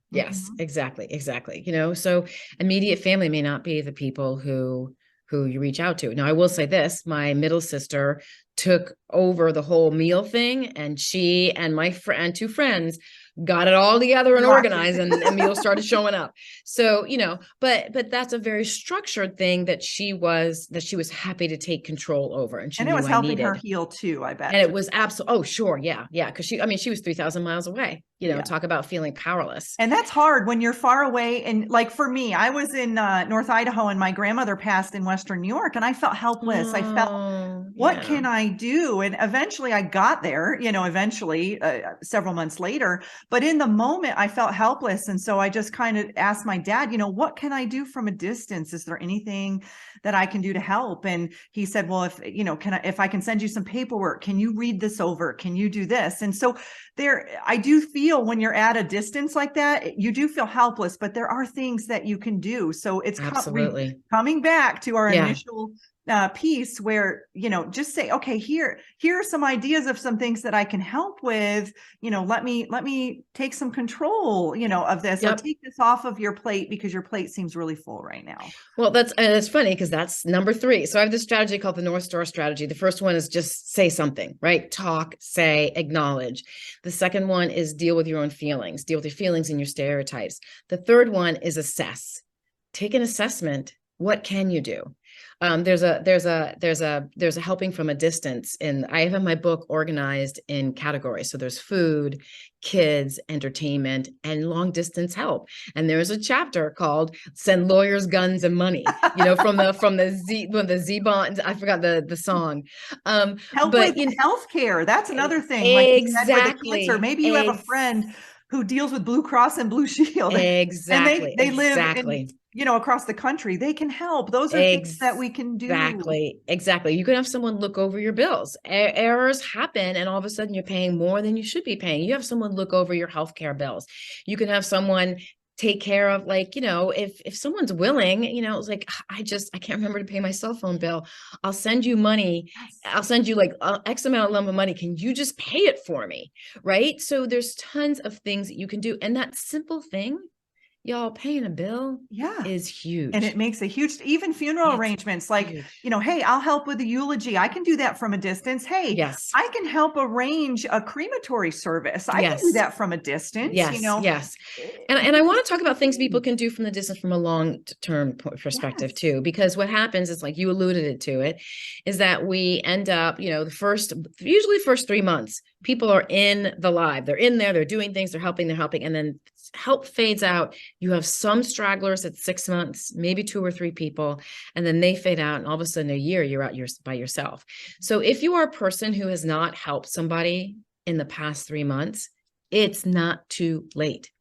Yes, exactly. You know, so immediate family may not be the people who you reach out to. Now, I will say this, my middle sister took over the whole meal thing, and she and my friend, 2 friends, got it all together and organized, and meals started showing up. So, you know, but that's a very structured thing that she was happy to take control over. And it was helping her heal too, I bet. And it was absolutely, oh, sure. Yeah. Cause she was 3,000 miles away, you know, talk about feeling powerless. And that's hard when you're far away. And like for me, I was in North Idaho and my grandmother passed in Western New York and I felt helpless. I felt, what can I do? And eventually I got there, you know, several months later, but in the moment I felt helpless. And so I just kind of asked my dad, you know, what can I do from a distance? Is there anything that I can do to help? And he said, well, if I can send you some paperwork, can you read this over? Can you do this? And so I do feel when you're at a distance like that, you do feel helpless, but there are things that you can do. So it's Absolutely. coming back to our Yeah. initial piece where, just say, okay, here are some ideas of some things that I can help with, let me take some control, of this, or Yep. take this off of your plate because your plate seems really full right now. Well, that's funny because that's number 3. So I have this strategy called the North Star strategy. The first one is just say something, right? Talk, say, acknowledge. The second one is deal with your own feelings, deal with your feelings and your stereotypes. The third one is assess. Take an assessment. What can you do? There's a helping from a distance, and I have my book organized in categories. So there's food, kids, entertainment, and long distance help. And there's a chapter called "Send Lawyers, Guns, and Money." From the Z Bond. I forgot the song. Help But with healthcare. That's another thing. Like you said, with the cancer, exactly, maybe you have a friend who deals with Blue Cross and Blue Shield, and they live in, across the country. They can help. Those are things that we can do. Exactly. You can have someone look over your bills. Errors happen, and all of a sudden you're paying more than you should be paying. You have someone look over your healthcare bills. You can have someone take care of, if someone's willing, it's like, I can't remember to pay my cell phone bill. I'll send you money. Yes. I'll send you like X amount of lump of money. Can you just pay it for me? Right. So there's tons of things that you can do. And that simple thing, y'all, paying a bill is huge. And it makes a huge, even funeral arrangements, like, hey, I'll help with the eulogy. I can do that from a distance. Hey, yes, I can help arrange a crematory service. I can do that from a distance. Yes. And I want to talk about things people can do from the distance from a long-term perspective too, because what happens is, like you alluded to it, is that we end up, usually first 3 months, people are in the live, they're in there, they're doing things, they're helping, and then help fades out. You have some stragglers at 6 months, maybe 2 or 3 people, and then they fade out. And all of a sudden a year, you're out by yourself. So if you are a person who has not helped somebody in the past 3 months, it's not too late.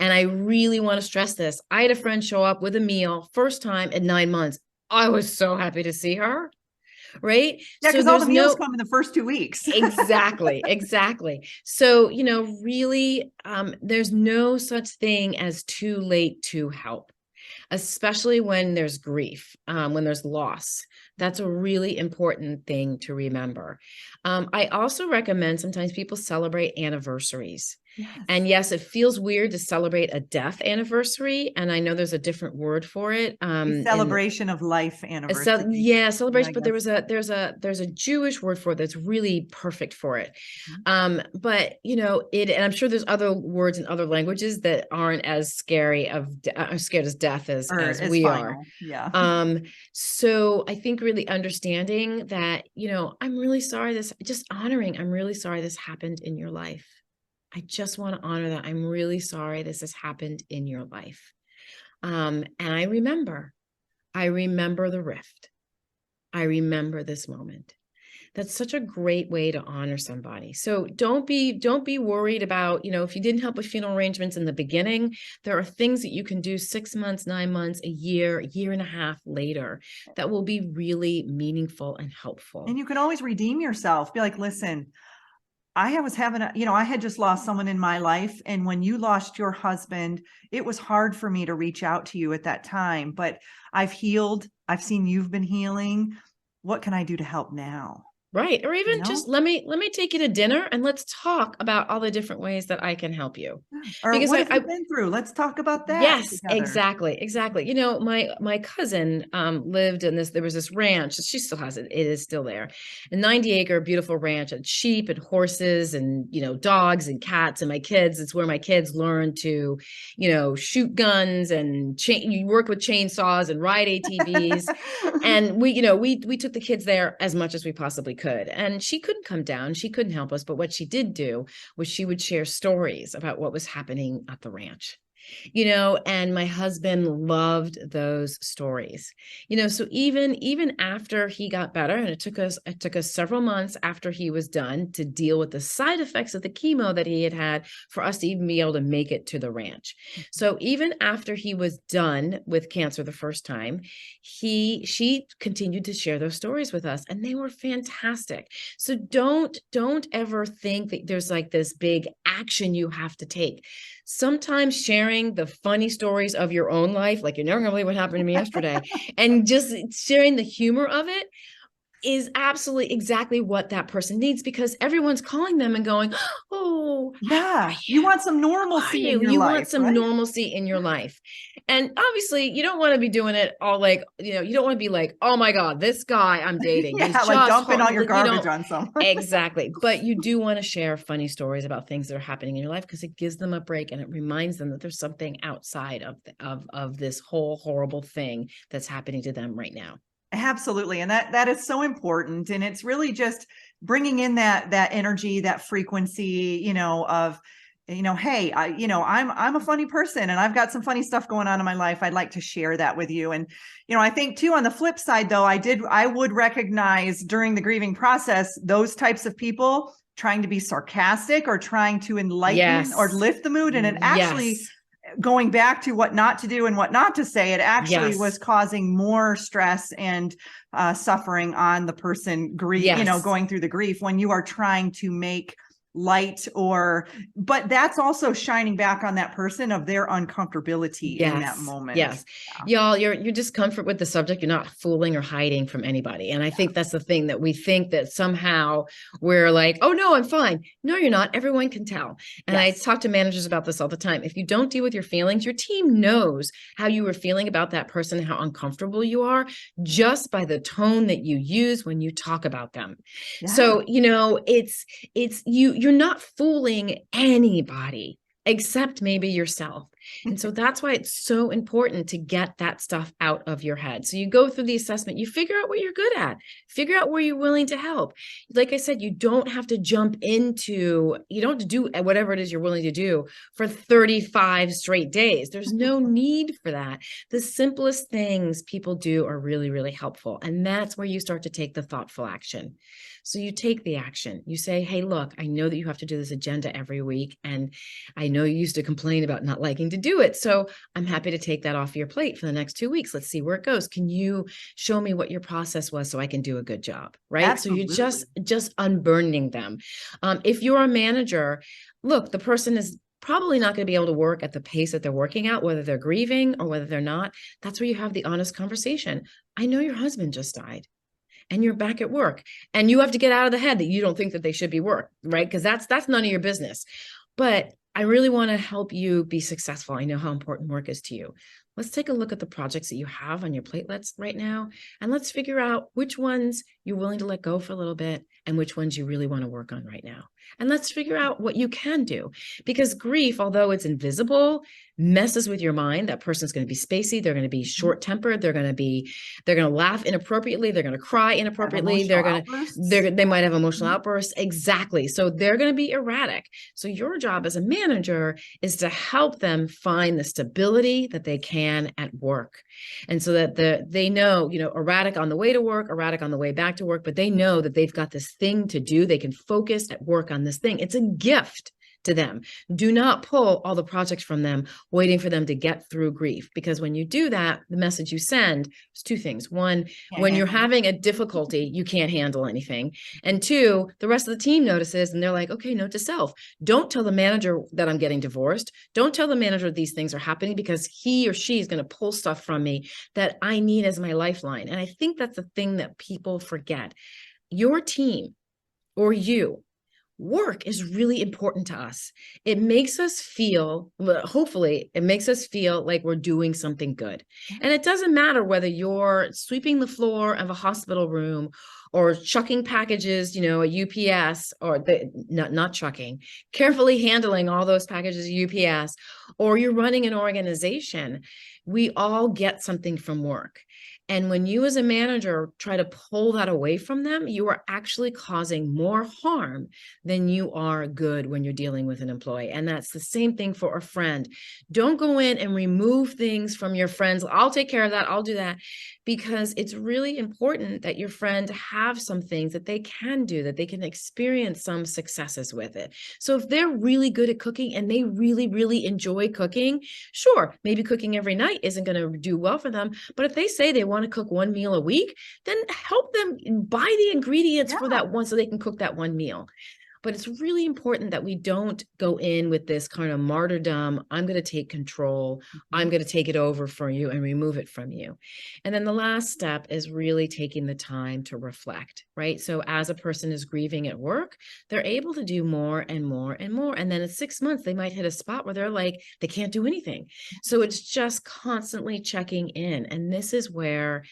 And I really want to stress this. I had a friend show up with a meal, first time in 9 months. I was so happy to see her. Right. Yeah. Because all the meals come in the first 2 weeks. Exactly. So, really, there's no such thing as too late to help, especially when there's grief, when there's loss. That's a really important thing to remember. I also recommend sometimes people celebrate anniversaries. Yes. And yes, it feels weird to celebrate a death anniversary. And I know there's a different word for it. Celebration of life anniversary. Celebration. But there's a Jewish word for it that's really perfect for it. But and I'm sure there's other words in other languages that aren't as scared as death as we are. Yeah. So I think really understanding that, I'm really sorry I'm really sorry this happened in your life. I just want to honor that. I'm really sorry this has happened in your life. And I remember the rift. I remember this moment. That's such a great way to honor somebody. So don't be worried about, if you didn't help with funeral arrangements in the beginning, there are things that you can do 6 months, 9 months, a year and a half later that will be really meaningful and helpful. And you can always redeem yourself. Be like, listen, I was having I had just lost someone in my life. And when you lost your husband, it was hard for me to reach out to you at that time, but I've healed. I've seen you've been healing. What can I do to help now? Right. Or even just let me take you to dinner and let's talk about all the different ways that I can help you. Or because what have you been through? Let's talk about that. Yes, together. Exactly. My cousin lived in there was this ranch. She still has it. It is still there. A 90-acre beautiful ranch, and sheep and horses and, dogs and cats, and my kids. It's where my kids learn to, shoot guns and you work with chainsaws and ride ATVs. And we took the kids there as much as we possibly could. And she couldn't come down. She couldn't help us. But what she did do was she would share stories about what was happening at the ranch. And my husband loved those stories. So even after he got better, and it took us several months after he was done to deal with the side effects of the chemo that he had had for us to even be able to make it to the ranch. So even after he was done with cancer the first time, she continued to share those stories with us, and they were fantastic. So don't ever think that there's like this big action you have to take. Sometimes sharing the funny stories of your own life, like you're never gonna believe what happened to me yesterday, and just sharing the humor of it is absolutely exactly what that person needs, because everyone's calling them and going, oh, Yeah. You want some normalcy in your you life, want some right? normalcy in your life. And obviously you don't want to be doing it all like, you don't want to be like, oh my God, this guy I'm dating, he's Yeah, like just dumping all your garbage on someone. exactly. But you do want to share funny stories about things that are happening in your life, because it gives them a break and it reminds them that there's something outside of this whole horrible thing that's happening to them right now. Absolutely. And that is so important. And it's really just bringing in that energy, that frequency, of, hey, I'm a funny person and I've got some funny stuff going on in my life. I'd like to share that with you. And, I think too, on the flip side, though, I would recognize during the grieving process, those types of people trying to be sarcastic or trying to enlighten or Yes. lift the mood. And it actually, Yes. going back to what not to do and what not to say, it actually was Yes. causing more stress and suffering on the person Yes. going through the grief when you are trying to make light, but that's also shining back on that person of their uncomfortability in that Yes. moment. Yes. Y'all, your discomfort with the subject, you're not fooling or hiding from anybody. And I think that's the thing, that we think that somehow we're like, oh no, I'm fine. No, you're not. Everyone can tell. And I talk to managers about this all the time. If you don't deal with your feelings, your team knows how you were feeling about that person and how uncomfortable you are just by the tone that you use when you talk about them. Yeah. So, you're not fooling anybody except maybe yourself. And so that's why it's so important to get that stuff out of your head. So you go through the assessment, you figure out what you're good at, figure out where you're willing to help. Like I said, you don't have to you don't have to do whatever it is you're willing to do for 35 straight days. There's no need for that. The simplest things people do are really, really helpful. And that's where you start to take the thoughtful action. So you take the action. You say, hey, look, I know that you have to do this agenda every week. And I know you used to complain about not liking to do it. So I'm happy to take that off your plate for the next 2 weeks. Let's see where it goes. Can you show me what your process was so I can do a good job? Right. Absolutely. So you're just unburdening them. If you're a manager, look, the person is probably not going to be able to work at the pace that they're working at, whether they're grieving or whether they're not. That's where you have the honest conversation. I know your husband just died and you're back at work, and you have to get out of the head that you don't think that they should be work, right? Because that's none of your business. But I really want to help you be successful. I know how important work is to you. Let's take a look at the projects that you have on your platelets right now, and let's figure out which ones you're willing to let go for a little bit and which ones you really want to work on right now. And let's figure out what you can do, because grief, although it's invisible, messes with your mind. That person's going to be spacey. They're going to be short-tempered. They're going to laugh inappropriately. They're going to cry inappropriately. They might have emotional outbursts. Exactly. So they're going to be erratic. So your job as a manager is to help them find the stability that they can at work. And so that they know, erratic on the way to work, erratic on the way back to work, but they know that they've got this thing to do. They can focus at work on this thing. It's a gift to them. Do not pull all the projects from them, waiting for them to get through grief. Because when you do that, the message you send is two things. One, when you're having a difficulty, you can't handle anything. And two, the rest of the team notices and they're like, okay, note to self. Don't tell the manager that I'm getting divorced. Don't tell the manager these things are happening, because he or she is going to pull stuff from me that I need as my lifeline. And I think that's the thing that people forget. Your team or you, work is really important to us. It makes us feel, hopefully, it makes us feel like we're doing something good. And it doesn't matter whether you're sweeping the floor of a hospital room or chucking packages, at UPS, or not chucking, carefully handling all those packages at UPS, or you're running an organization. We all get something from work. And when you as a manager try to pull that away from them, you are actually causing more harm than you are good when you're dealing with an employee. And that's the same thing for a friend. Don't go in and remove things from your friends. I'll take care of that. I'll do that, because it's really important that your friend have some things that they can do, that they can experience some successes with it. So if they're really good at cooking and they really, really enjoy cooking, sure, maybe cooking every night isn't going to do well for them. But if they say they want to cook one meal a week, then help them buy the ingredients for that one so they can cook that one meal. But it's really important that we don't go in with this kind of martyrdom. I'm going to take control. I'm going to take it over for you and remove it from you. And then the last step is really taking the time to reflect, right? So as a person is grieving at work, they're able to do more and more and more. And then in 6 months, they might hit a spot where they're like, they can't do anything. So it's just constantly checking in. And this is where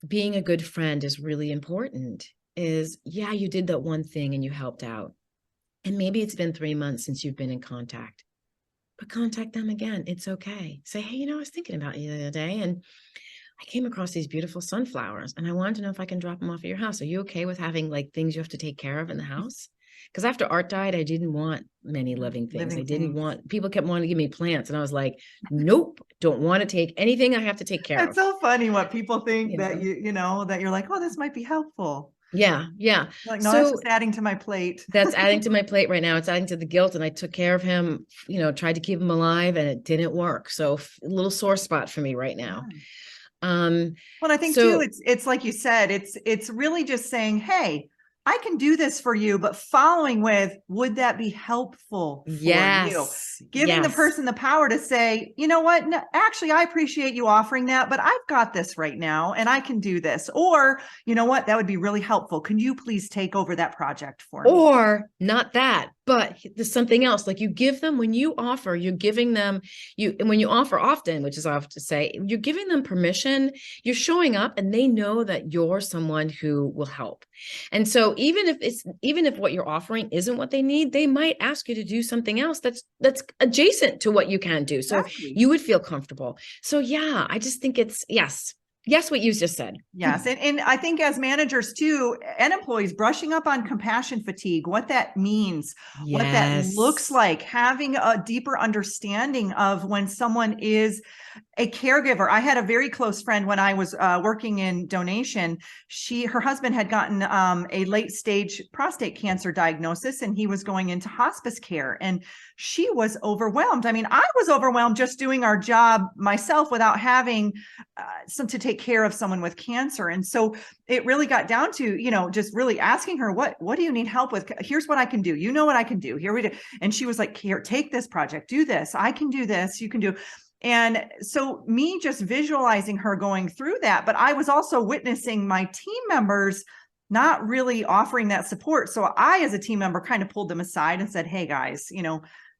being a good friend is really important. Is, yeah, you did that one thing and you helped out. And maybe it's been 3 months since you've been in contact, but contact them again. It's okay. Say, hey, I was thinking about you the other day and I came across these beautiful sunflowers and I wanted to know if I can drop them off at your house. Are you okay with having like things you have to take care of in the house? Because after Art died, I didn't want many living things. I didn't want, people kept wanting to give me plants. And I was like, nope, don't want to take anything I have to take care of. It's so funny what people think that that you're like, oh, this might be helpful. Yeah. Like, no, that's just adding to my plate. That's adding to my plate right now. It's adding to the guilt. And I took care of him, tried to keep him alive and it didn't work. So a little sore spot for me right now. Well, I think too, it's like you said, it's really just saying, hey, I can do this for you, but following with, would that be helpful for you? Giving the person the power to say, you know what, no, actually, I appreciate you offering that, but I've got this right now and I can do this. Or, you know what, that would be really helpful. Can you please take over that project for me? Or not that, but there's something else. Like you give them, when you offer, you're giving them, and when you offer often, which is often to say, you're giving them permission, you're showing up and they know that you're someone who will help. And so even if what you're offering isn't what they need, they might ask you to do something else that's adjacent to what you can do. So you would feel comfortable. So yeah, I just think it's, yes, what you just said. Yes. And I think as managers too, and employees, brushing up on compassion fatigue, what that means, what that looks like, having a deeper understanding of when someone is a caregiver. I had a very close friend when I was working in donation. Her husband had gotten a late stage prostate cancer diagnosis and he was going into hospice care and she was overwhelmed. I mean, I was overwhelmed just doing our job myself without having to take care of someone with cancer. And so it really got down to, just really asking her, what do you need help with? Here's what I can do. You know what I can do. Here we do. And she was like, here, take this project, do this. I can do this. You can do. And so me just visualizing her going through that, but I was also witnessing my team members not really offering that support. So I, as a team member, kind of pulled them aside and said, hey guys,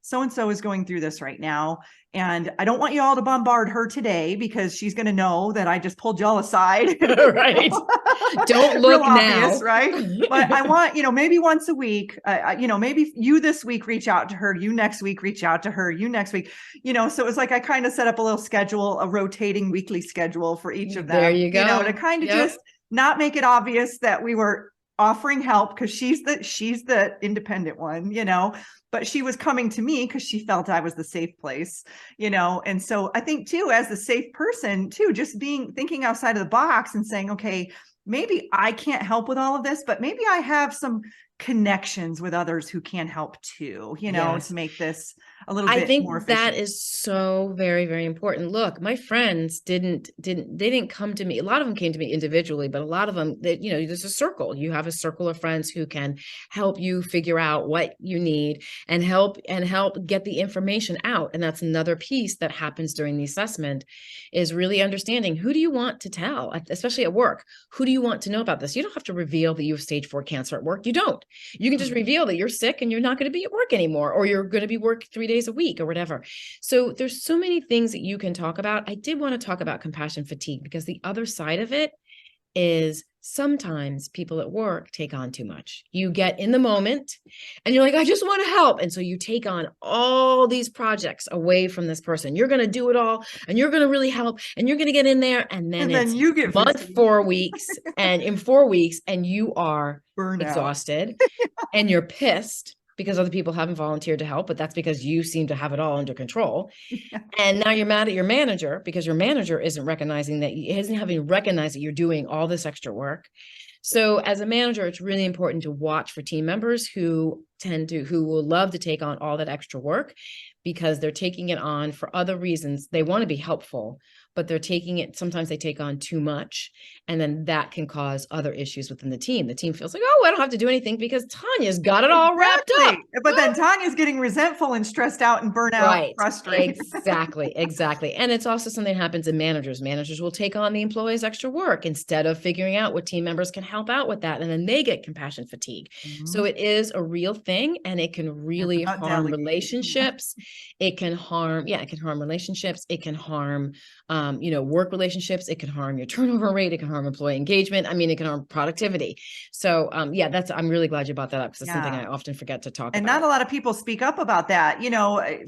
so-and-so is going through this right now. And I don't want you all to bombard her today because she's going to know that I just pulled y'all aside. Right. Don't look now. Obvious, right. But I want, maybe once a week, maybe you this week reach out to her, you next week reach out to her, you next week, so it was like I kind of set up a little schedule, a rotating weekly schedule for each of them. There you go. To kind of just not make it obvious that we were offering help because she's the independent one, but she was coming to me because she felt I was the safe place, and so I think too, as the safe person too, just thinking outside of the box and saying, okay, maybe I can't help with all of this, but maybe I have some connections with others who can help too, to make this a little bit more efficient. That is so very, very important. Look, my friends didn't come to me. A lot of them came to me individually, but a lot of them, there's a circle. You have a circle of friends who can help you figure out what you need and help get the information out. And that's another piece that happens during the assessment is really understanding, who do you want to tell, especially at work? Who do you want to know about this? You don't have to reveal that you have stage 4 cancer at work. You don't. You can just reveal that you're sick and you're not going to be at work anymore, or you're going to be work 3 days a week or whatever. So there's so many things that you can talk about. I did want to talk about compassion fatigue because the other side of it is sometimes people at work take on too much. You get in the moment and you're like, I just want to help. And so you take on all these projects away from this person. You're going to do it all and you're going to really help and you're going to get in there. And then it's you get month, fatigued. 4 weeks, and in 4 weeks, and you are Burnout. exhausted and you're pissed because other people haven't volunteered to help, but that's because you seem to have it all under control. Yeah. And now you're mad at your manager because your manager isn't recognizing that, isn't having recognized that you're doing all this extra work. So as a manager, it's really important to watch for team members who will love to take on all that extra work because they're taking it on for other reasons. They want to be helpful, but they're taking it, sometimes they take on too much, and then that can cause other issues within the team. The team feels like, oh, I don't have to do anything because Tanya's got it all wrapped up. But then Tanya's getting resentful and stressed out and burnt out, right. frustrated. Exactly. And it's also something that happens in managers. Managers will take on the employees' extra work instead of figuring out what team members can help out with that. And then they get compassion fatigue. Mm-hmm. So it is a real thing, and it can really harm relationships. It can harm relationships. It can harm, work relationships. It can harm your turnover rate. It can harm employee engagement. I mean, it can harm productivity. So, I'm really glad you brought that up because it's something I often forget to talk about. And not a lot of people speak up about that.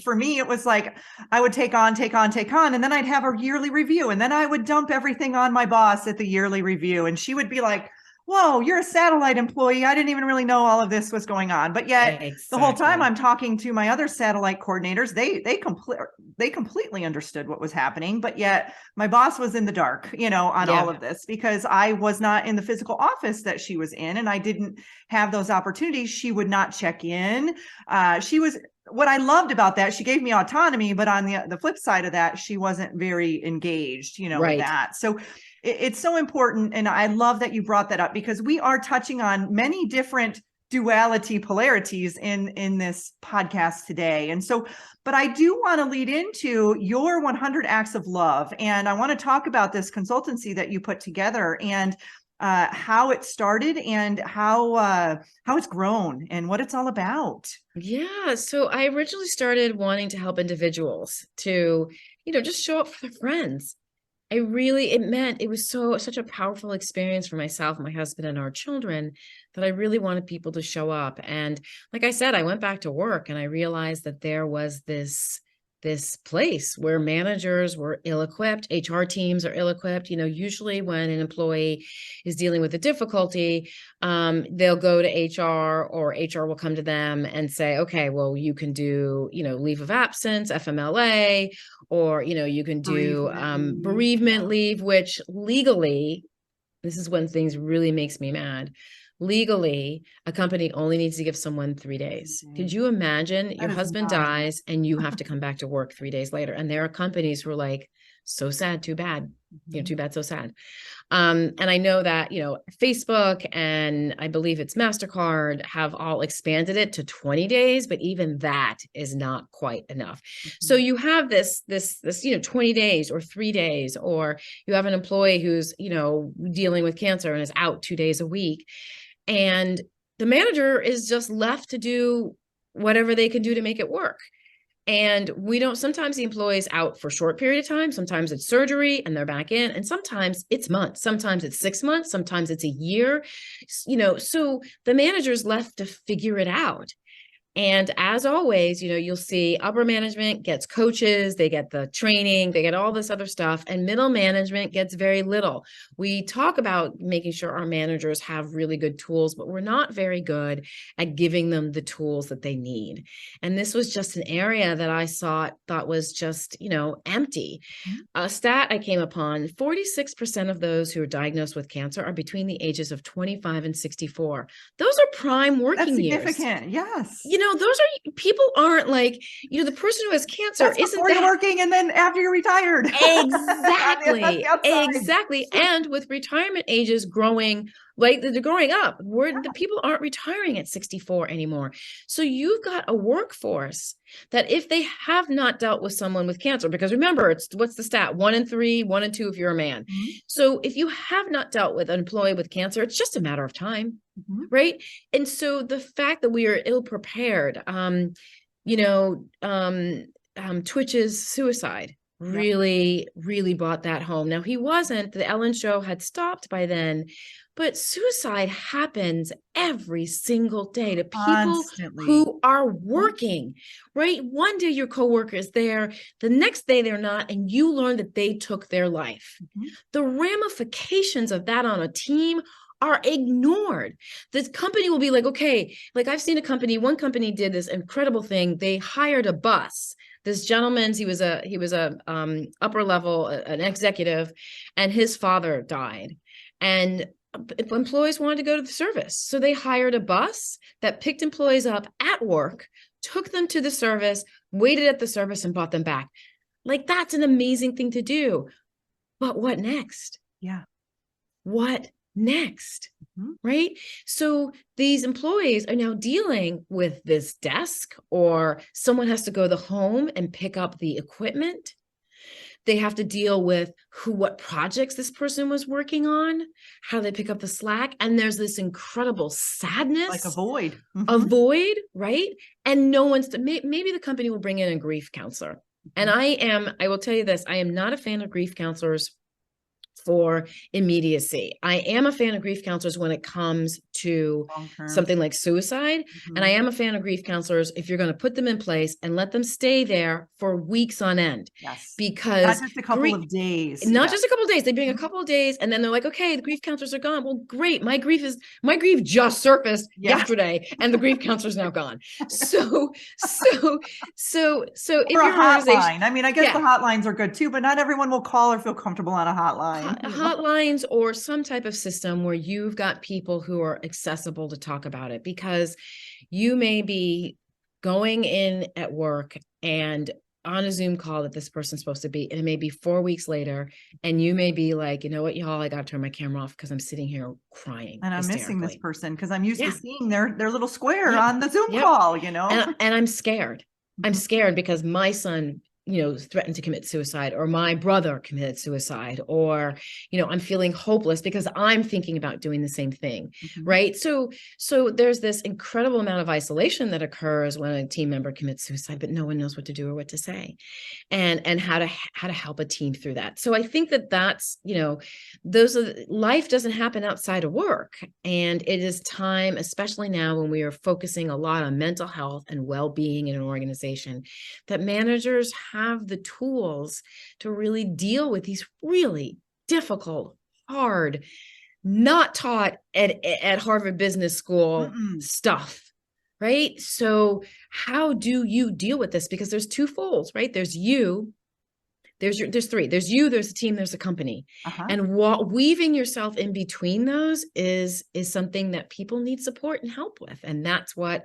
For me, it was like, I would take on, and then I'd have a yearly review, and then I would dump everything on my boss at the yearly review. And she would be like, whoa, you're a satellite employee. I didn't even really know all of this was going on. But yet the whole time I'm talking to my other satellite coordinators, they completely understood what was happening. But yet my boss was in the dark, on all of this because I was not in the physical office that she was in, and I didn't have those opportunities. She would not check in. What I loved about that, she gave me autonomy, but on the flip side of that, she wasn't very engaged, with that. So it's so important. And I love that you brought that up because we are touching on many different duality polarities in this podcast today. And so, but I do want to lead into your 100 acts of love. And I want to talk about this consultancy that you put together and how it started and how it's grown and what it's all about. Yeah. So I originally started wanting to help individuals to, just show up for their friends. It was such a powerful experience for myself, my husband, and our children that I really wanted people to show up. And like I said, I went back to work and I realized that there was this place where managers were ill-equipped, HR teams are ill-equipped. Usually when an employee is dealing with a difficulty, they'll go to HR or HR will come to them and say, okay, well, you can do, leave of absence, FMLA, or, you can do bereavement leave, which legally, this is when things really makes me mad. Legally, a company only needs to give someone 3 days. Could you imagine your husband dies and you have to come back to work 3 days later? And there are companies who are like, so sad, too bad, too bad, so sad. And I know that, Facebook and I believe it's MasterCard have all expanded it to 20 days, but even that is not quite enough. So you have this, 20 days or 3 days, or you have an employee who's, dealing with cancer and is out 2 days a week. And the manager is just left to do whatever they can do to make it work. And sometimes the employee's out for a short period of time. Sometimes it's surgery and they're back in. And sometimes it's months. Sometimes it's 6 months. Sometimes it's a year. So the manager's left to figure it out. And as always, you'll see upper management gets coaches, they get the training, they get all this other stuff, and middle management gets very little. We talk about making sure our managers have really good tools, but we're not very good at giving them the tools that they need. And this was just an area that I thought was just, empty. A stat I came upon, 46% of those who are diagnosed with cancer are between the ages of 25 and 64. Those are prime working years. That's significant, yes. People aren't like, the person who has cancer isn't before you're working and then after you're retired. Exactly. Exactly. And with retirement ages growing, like they're growing up, the people aren't retiring at 64 anymore. So you've got a workforce that if they have not dealt with someone with cancer, because remember, what's the stat? 1 in 3, 1 in 2 if you're a man. So if you have not dealt with an employee with cancer, it's just a matter of time. Right. And so the fact that we are ill prepared, Twitch's suicide Yep. really brought that home. Now, he wasn't, the Ellen show had stopped by then, but suicide happens every single day to people Constantly. who are working, right? One day your coworker is there, the next day they're not, and you learn that they took their life. Mhm. The ramifications of that on a team are ignored. This company will be like, okay, like I've seen one company did this incredible thing. They hired a bus. This gentleman's, he was a upper level, an executive, and his father died. And employees wanted to go to the service. So they hired a bus that picked employees up at work, took them to the service, waited at the service, and brought them back. Like, that's an amazing thing to do. But what next? Yeah. What next? Mhm. Right? So these employees are now dealing with this desk, or someone has to go to the home and pick up the equipment. They have to deal with what projects this person was working on, how they pick up the slack. And there's this incredible Like a sadness, void. a Mhm. void, right? And no one's, maybe the company will bring in a grief counselor. And Mhm. I will tell you this, I am not a fan of grief counselors for immediacy. I am a fan of grief counselors when it comes to Long term. something like suicide. And I Mhm. am a fan of grief counselors if you're going to put them in place and let them stay there for weeks on end. Yes. Not Because just a couple grief, of days. not Yeah. just a couple of days, they bring a Mhm. couple of days and then they're like, okay, the grief counselors are gone. Well, great. My grief just surfaced Yeah. yesterday and the grief counselor's now gone. So Or if a your organization, hotline. I mean, I guess the yeah, hotlines are good too, but not everyone will call or feel comfortable on a hotline, you know? hotlines or some type of system where you've got people who are accessible to talk about it, because you may be going in at work and on a Zoom call that this person's supposed to be, and it may be 4 weeks later, and you may be like, you know what, y'all, I got to turn my camera off because I'm sitting here crying And I'm missing this hysterically. person because I'm used to Yeah. seeing their little square Yep. on the Zoom Yep. call, you know? And I'm scared. I'm Mhm. scared because my son, threatened to commit suicide, or my brother committed suicide, or, I'm feeling hopeless because I'm thinking about doing the same thing. Mhm. Right. So there's this incredible amount of isolation that occurs when a team member commits suicide, but no one knows what to do or what to say, and how to help a team through that. So I think that's, life doesn't happen outside of work, and it is time, especially now when we are focusing a lot on mental health and well-being in an organization, that managers have the tools to really deal with these really difficult, hard, not taught at Harvard Business School Mm-mm. stuff. Right. So how do you deal with this? Because there's two folds, right? There's you, there's three, there's you, there's a team, there's a company. Uh-huh. And weaving yourself in between those is something that people need support and help with. And that's where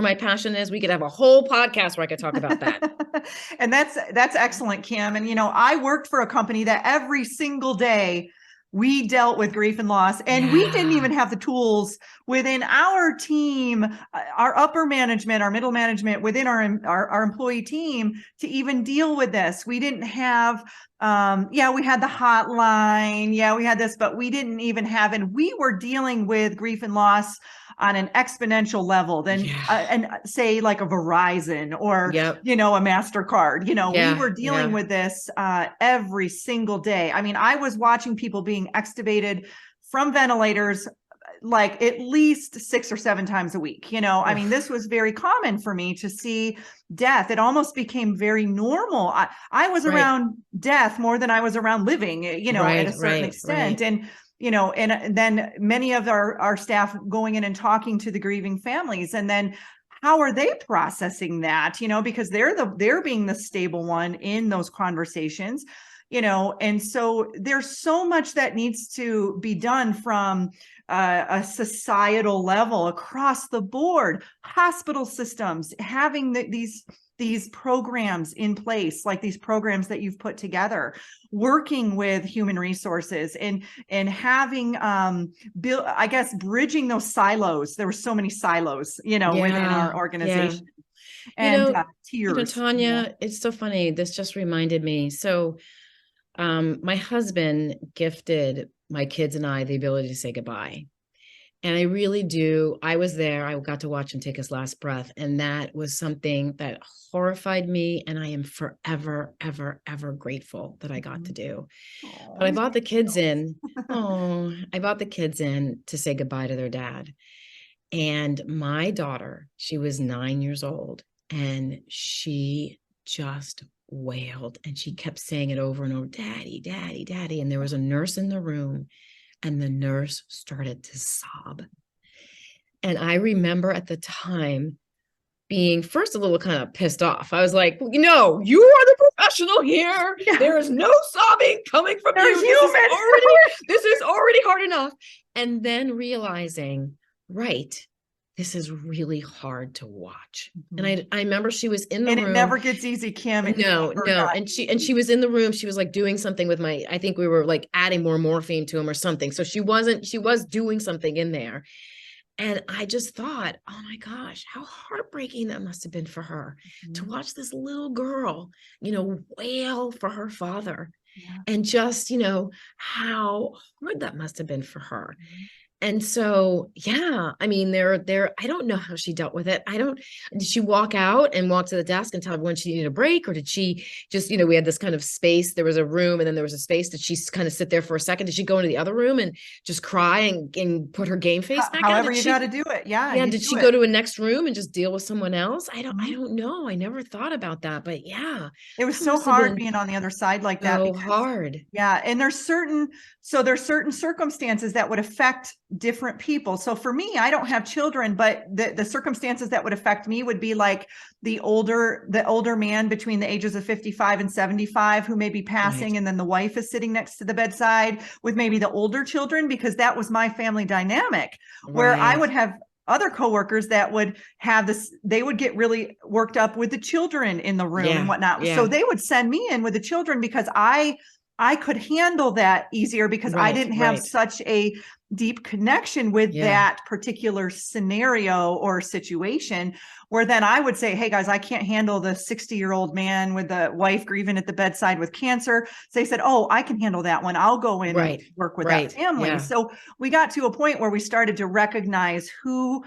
my passion is. We could have a whole podcast where I could talk about that. And that's excellent, Kim. And I worked for a company that every single day we dealt with grief and loss, and we didn't Yeah. even have the tools within our team, our upper management, our middle management, within our employee team to even deal with this. We didn't have, we had the hotline, we had this, but we didn't even have, and we were dealing with grief and loss on an exponential level than Yeah. and say like a Verizon or Yep. a MasterCard. We Yeah. were dealing Yeah. with this every single day. I mean, I was watching people being extubated from ventilators like at least 6 or 7 times a week. I mean, Oof. this was very common for me to see death. It almost became very normal. I was Right. around death more than I was around living, at a Right. certain Right. extent. Right. And and then many of our staff going in and talking to the grieving families, and then how are they processing that? Because they're being the stable one in those conversations. And so there's so much that needs to be done from a societal level across the board. Hospital systems having these programs in place, like these programs that you've put together, working with human resources and having build, I guess, bridging those silos. There were so many silos, within Yeah. our Yeah. organization, You and know, tears. Tanya, it's so funny. This just reminded me. So, my husband gifted my kids and I the ability to say goodbye. And I really do. I was there. I got to watch him take his last breath. And that was something that horrified me. And I am forever, ever, ever grateful that I got to Mhm. do. Oh, But I he's brought the kids cute. in. Oh, I brought the kids in to say goodbye to their dad. And my daughter, she was 9 years old, and she just wailed and she kept saying it over and over, Daddy, Daddy, Daddy. And there was a nurse in the room, and the nurse started to sob. And I remember at the time being first a little kind of pissed off. I was like, you are the professional here. Yeah, There is no sobbing coming from they're you. human. This is already hard enough. And then realizing, right, this is really hard to watch. And Mhm. I remember she was in the And it room. never gets easy, Kim. It No, never no. got And she easy. was in the room. She was like doing something with I think we were like adding more morphine to him or something. So she was doing something in there. And I just thought, oh my gosh, how heartbreaking that must have been for her to Mhm. watch this little girl, wail for her father. Yeah. And just, how hard that must have been for her. Mhm. And so, yeah, I mean, I don't know how she dealt with it. Did she walk out and walk to the desk and tell everyone she needed a break? Or did she just, we had this kind of space, there was a room and then there was a space. Did she kind of sit there for a second? Did she go into the other room and just cry and put her game face back on? However you got to do it. Yeah, Yeah, you did do she go it. to a next room and just deal with someone else? I Mhm. don't know. I never thought about that, but yeah, It was that so must have hard been being on the other side like that so because hard. yeah, and there's certain circumstances that would affect different people. So for me, I don't have children, but the circumstances that would affect me would be like the older man between the ages of 55 and 75 who may be Right. passing, and then the wife is sitting next to the bedside with maybe the older children, because that was my family dynamic, where I Right. would have other coworkers that would have this, they would get really worked up with the children in the room and Yeah. whatnot. So Yeah. they would send me in with the children because I could handle that easier because I Right. didn't have Right. such a deep connection with Yeah. that particular scenario or situation, where then I would say, hey guys, I can't handle the 60-year-old man with the wife grieving at the bedside with cancer. So they said, oh, I can handle that one. I'll go in and Right. work with that Right. family. Yeah. So we got to a point where we started to recognize who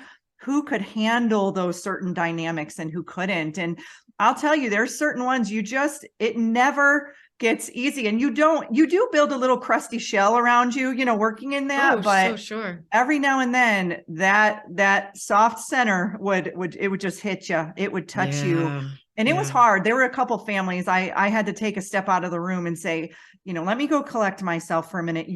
could handle those certain dynamics and who couldn't. And I'll tell you, there's certain ones it never gets easy. And you do build a little crusty shell around you, working in Oh, that, so but sure. every now and then that soft center would just hit you. It would touch you. Yeah. And it was Yeah. hard. There were a couple families I had to take a step out of the room and say, let me go collect myself for a minute.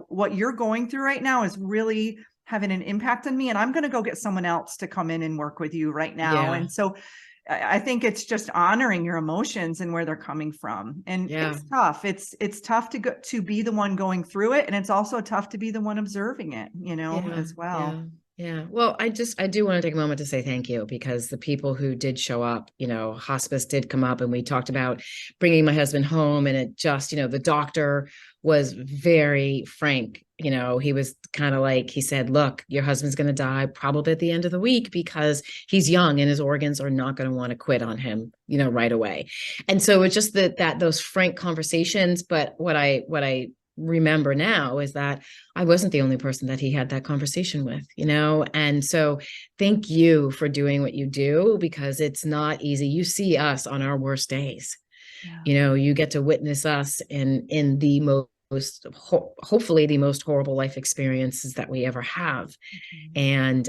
What you're going through right now is really having an impact on me. And I'm going to go get someone else to come in and work with you right now. Yeah. And so I think it's just honoring your emotions and where they're coming from. And Yeah. it's tough. It's tough to be the one going through it. And it's also tough to be the one observing it, Yeah. as well. Yeah. Yeah. Well, I do want to take a moment to say thank you, because the people who did show up, hospice did come up, and we talked about bringing my husband home, and it just, the doctor was very frank. He was kind of like, he said, look, your husband's going to die probably at the end of the week because he's young and his organs are not going to want to quit on him, right away. And so it's just that those frank conversations. But what I remember now is that I wasn't the only person that he had that conversation with, and so thank you for doing what you do, because it's not easy. You see us on our worst days. Yeah. You get to witness us in the hopefully the most horrible life experiences that we ever have. Mhm.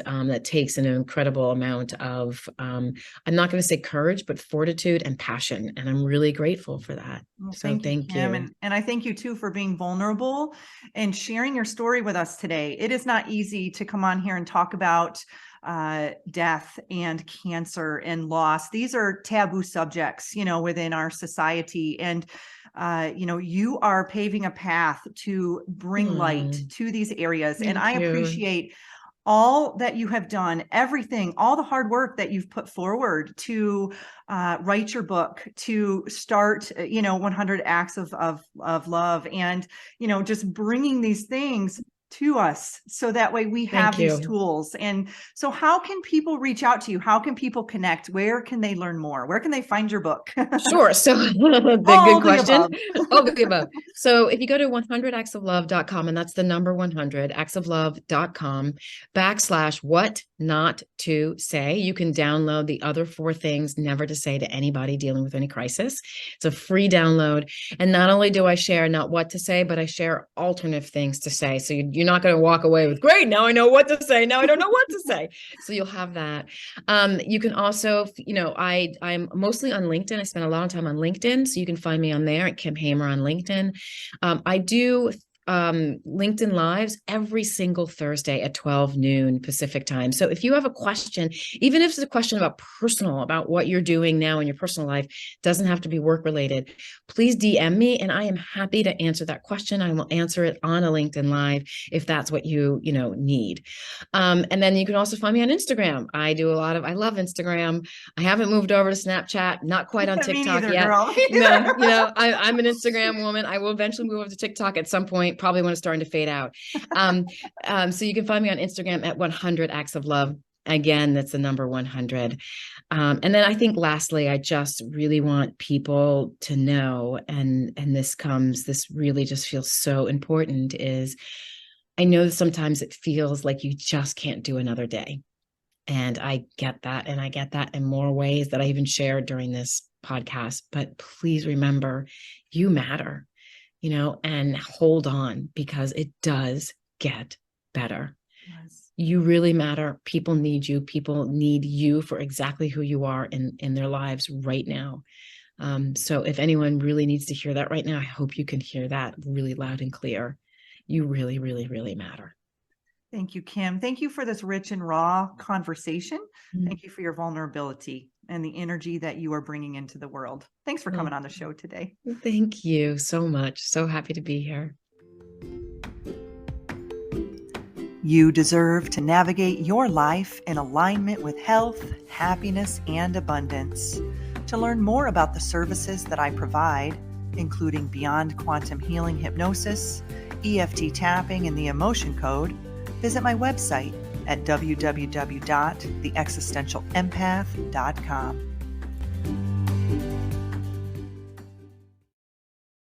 And that takes an incredible amount of I'm not going to say courage, but fortitude and passion, and I'm really grateful for that. Well, So thank you, thank Kim. you. And I thank you too for being vulnerable and sharing your story with us today. It is not easy to come on here and talk about death and cancer and loss. These are taboo subjects, within our society. And, you are paving a path to bring light Oh, to these areas. And I thank you. appreciate all that you have done, everything, all the hard work that you've put forward to write your book, to start, 100 acts of love, and, just bringing these things to us so that way we have Thank these you. tools. And so how can people reach out to you? How can people connect? Where can they learn more? Where can they find your book? Sure. So the All good the question. above. All of the above. So if you go to 100actsoflove.com, and that's the number 100actsoflove.com / what not to say, you can download the other 4 things never to say to anybody dealing with any crisis. It's a free download. And not only do I share not what to say, but I share alternative things to say. So you're not going to walk away with, great, now I know what to say. Now I don't know what to say. So you'll have that. You can also, I'm mostly on LinkedIn. I spend a lot of time on LinkedIn. So you can find me on there at Kim Hamer on LinkedIn. I do LinkedIn Lives every single Thursday at 12 noon Pacific time. So if you have a question, even if it's a question about what you're doing now in your personal life, doesn't have to be work related, please DM me and I am happy to answer that question. I will answer it on a LinkedIn Live if that's what you need. And then you can also find me on Instagram. I love Instagram. I haven't moved over to Snapchat, not quite on Me TikTok neither, yet. girl. No, I'm an Instagram woman. I will eventually move over to TikTok at some point, probably when it's starting to fade out. So you can find me on Instagram at 100 Acts of Love. Again, that's the number 100. And then I think lastly, I just really want people to know, and this really just feels so important, is I know that sometimes it feels like you just can't do another day. And I get that. And I get that in more ways that I even shared during this podcast. But please remember, you matter, and hold on, because it does get better. Yes. You really matter. People need you. People need you for exactly who you are in their lives right now. So if anyone really needs to hear that right now, I hope you can hear that really loud and clear. You really, really, really matter. Thank you, Kim. Thank you for this rich and raw conversation. Thank you for your vulnerability and the energy that you are bringing into the world. Thanks for coming on the show today. Thank you so much. So happy to be here. You deserve to navigate your life in alignment with health, happiness, and abundance. To learn more about the services that I provide, including Beyond Quantum Healing Hypnosis, EFT tapping, and the Emotion Code, visit my website at www.theexistentialempath.com.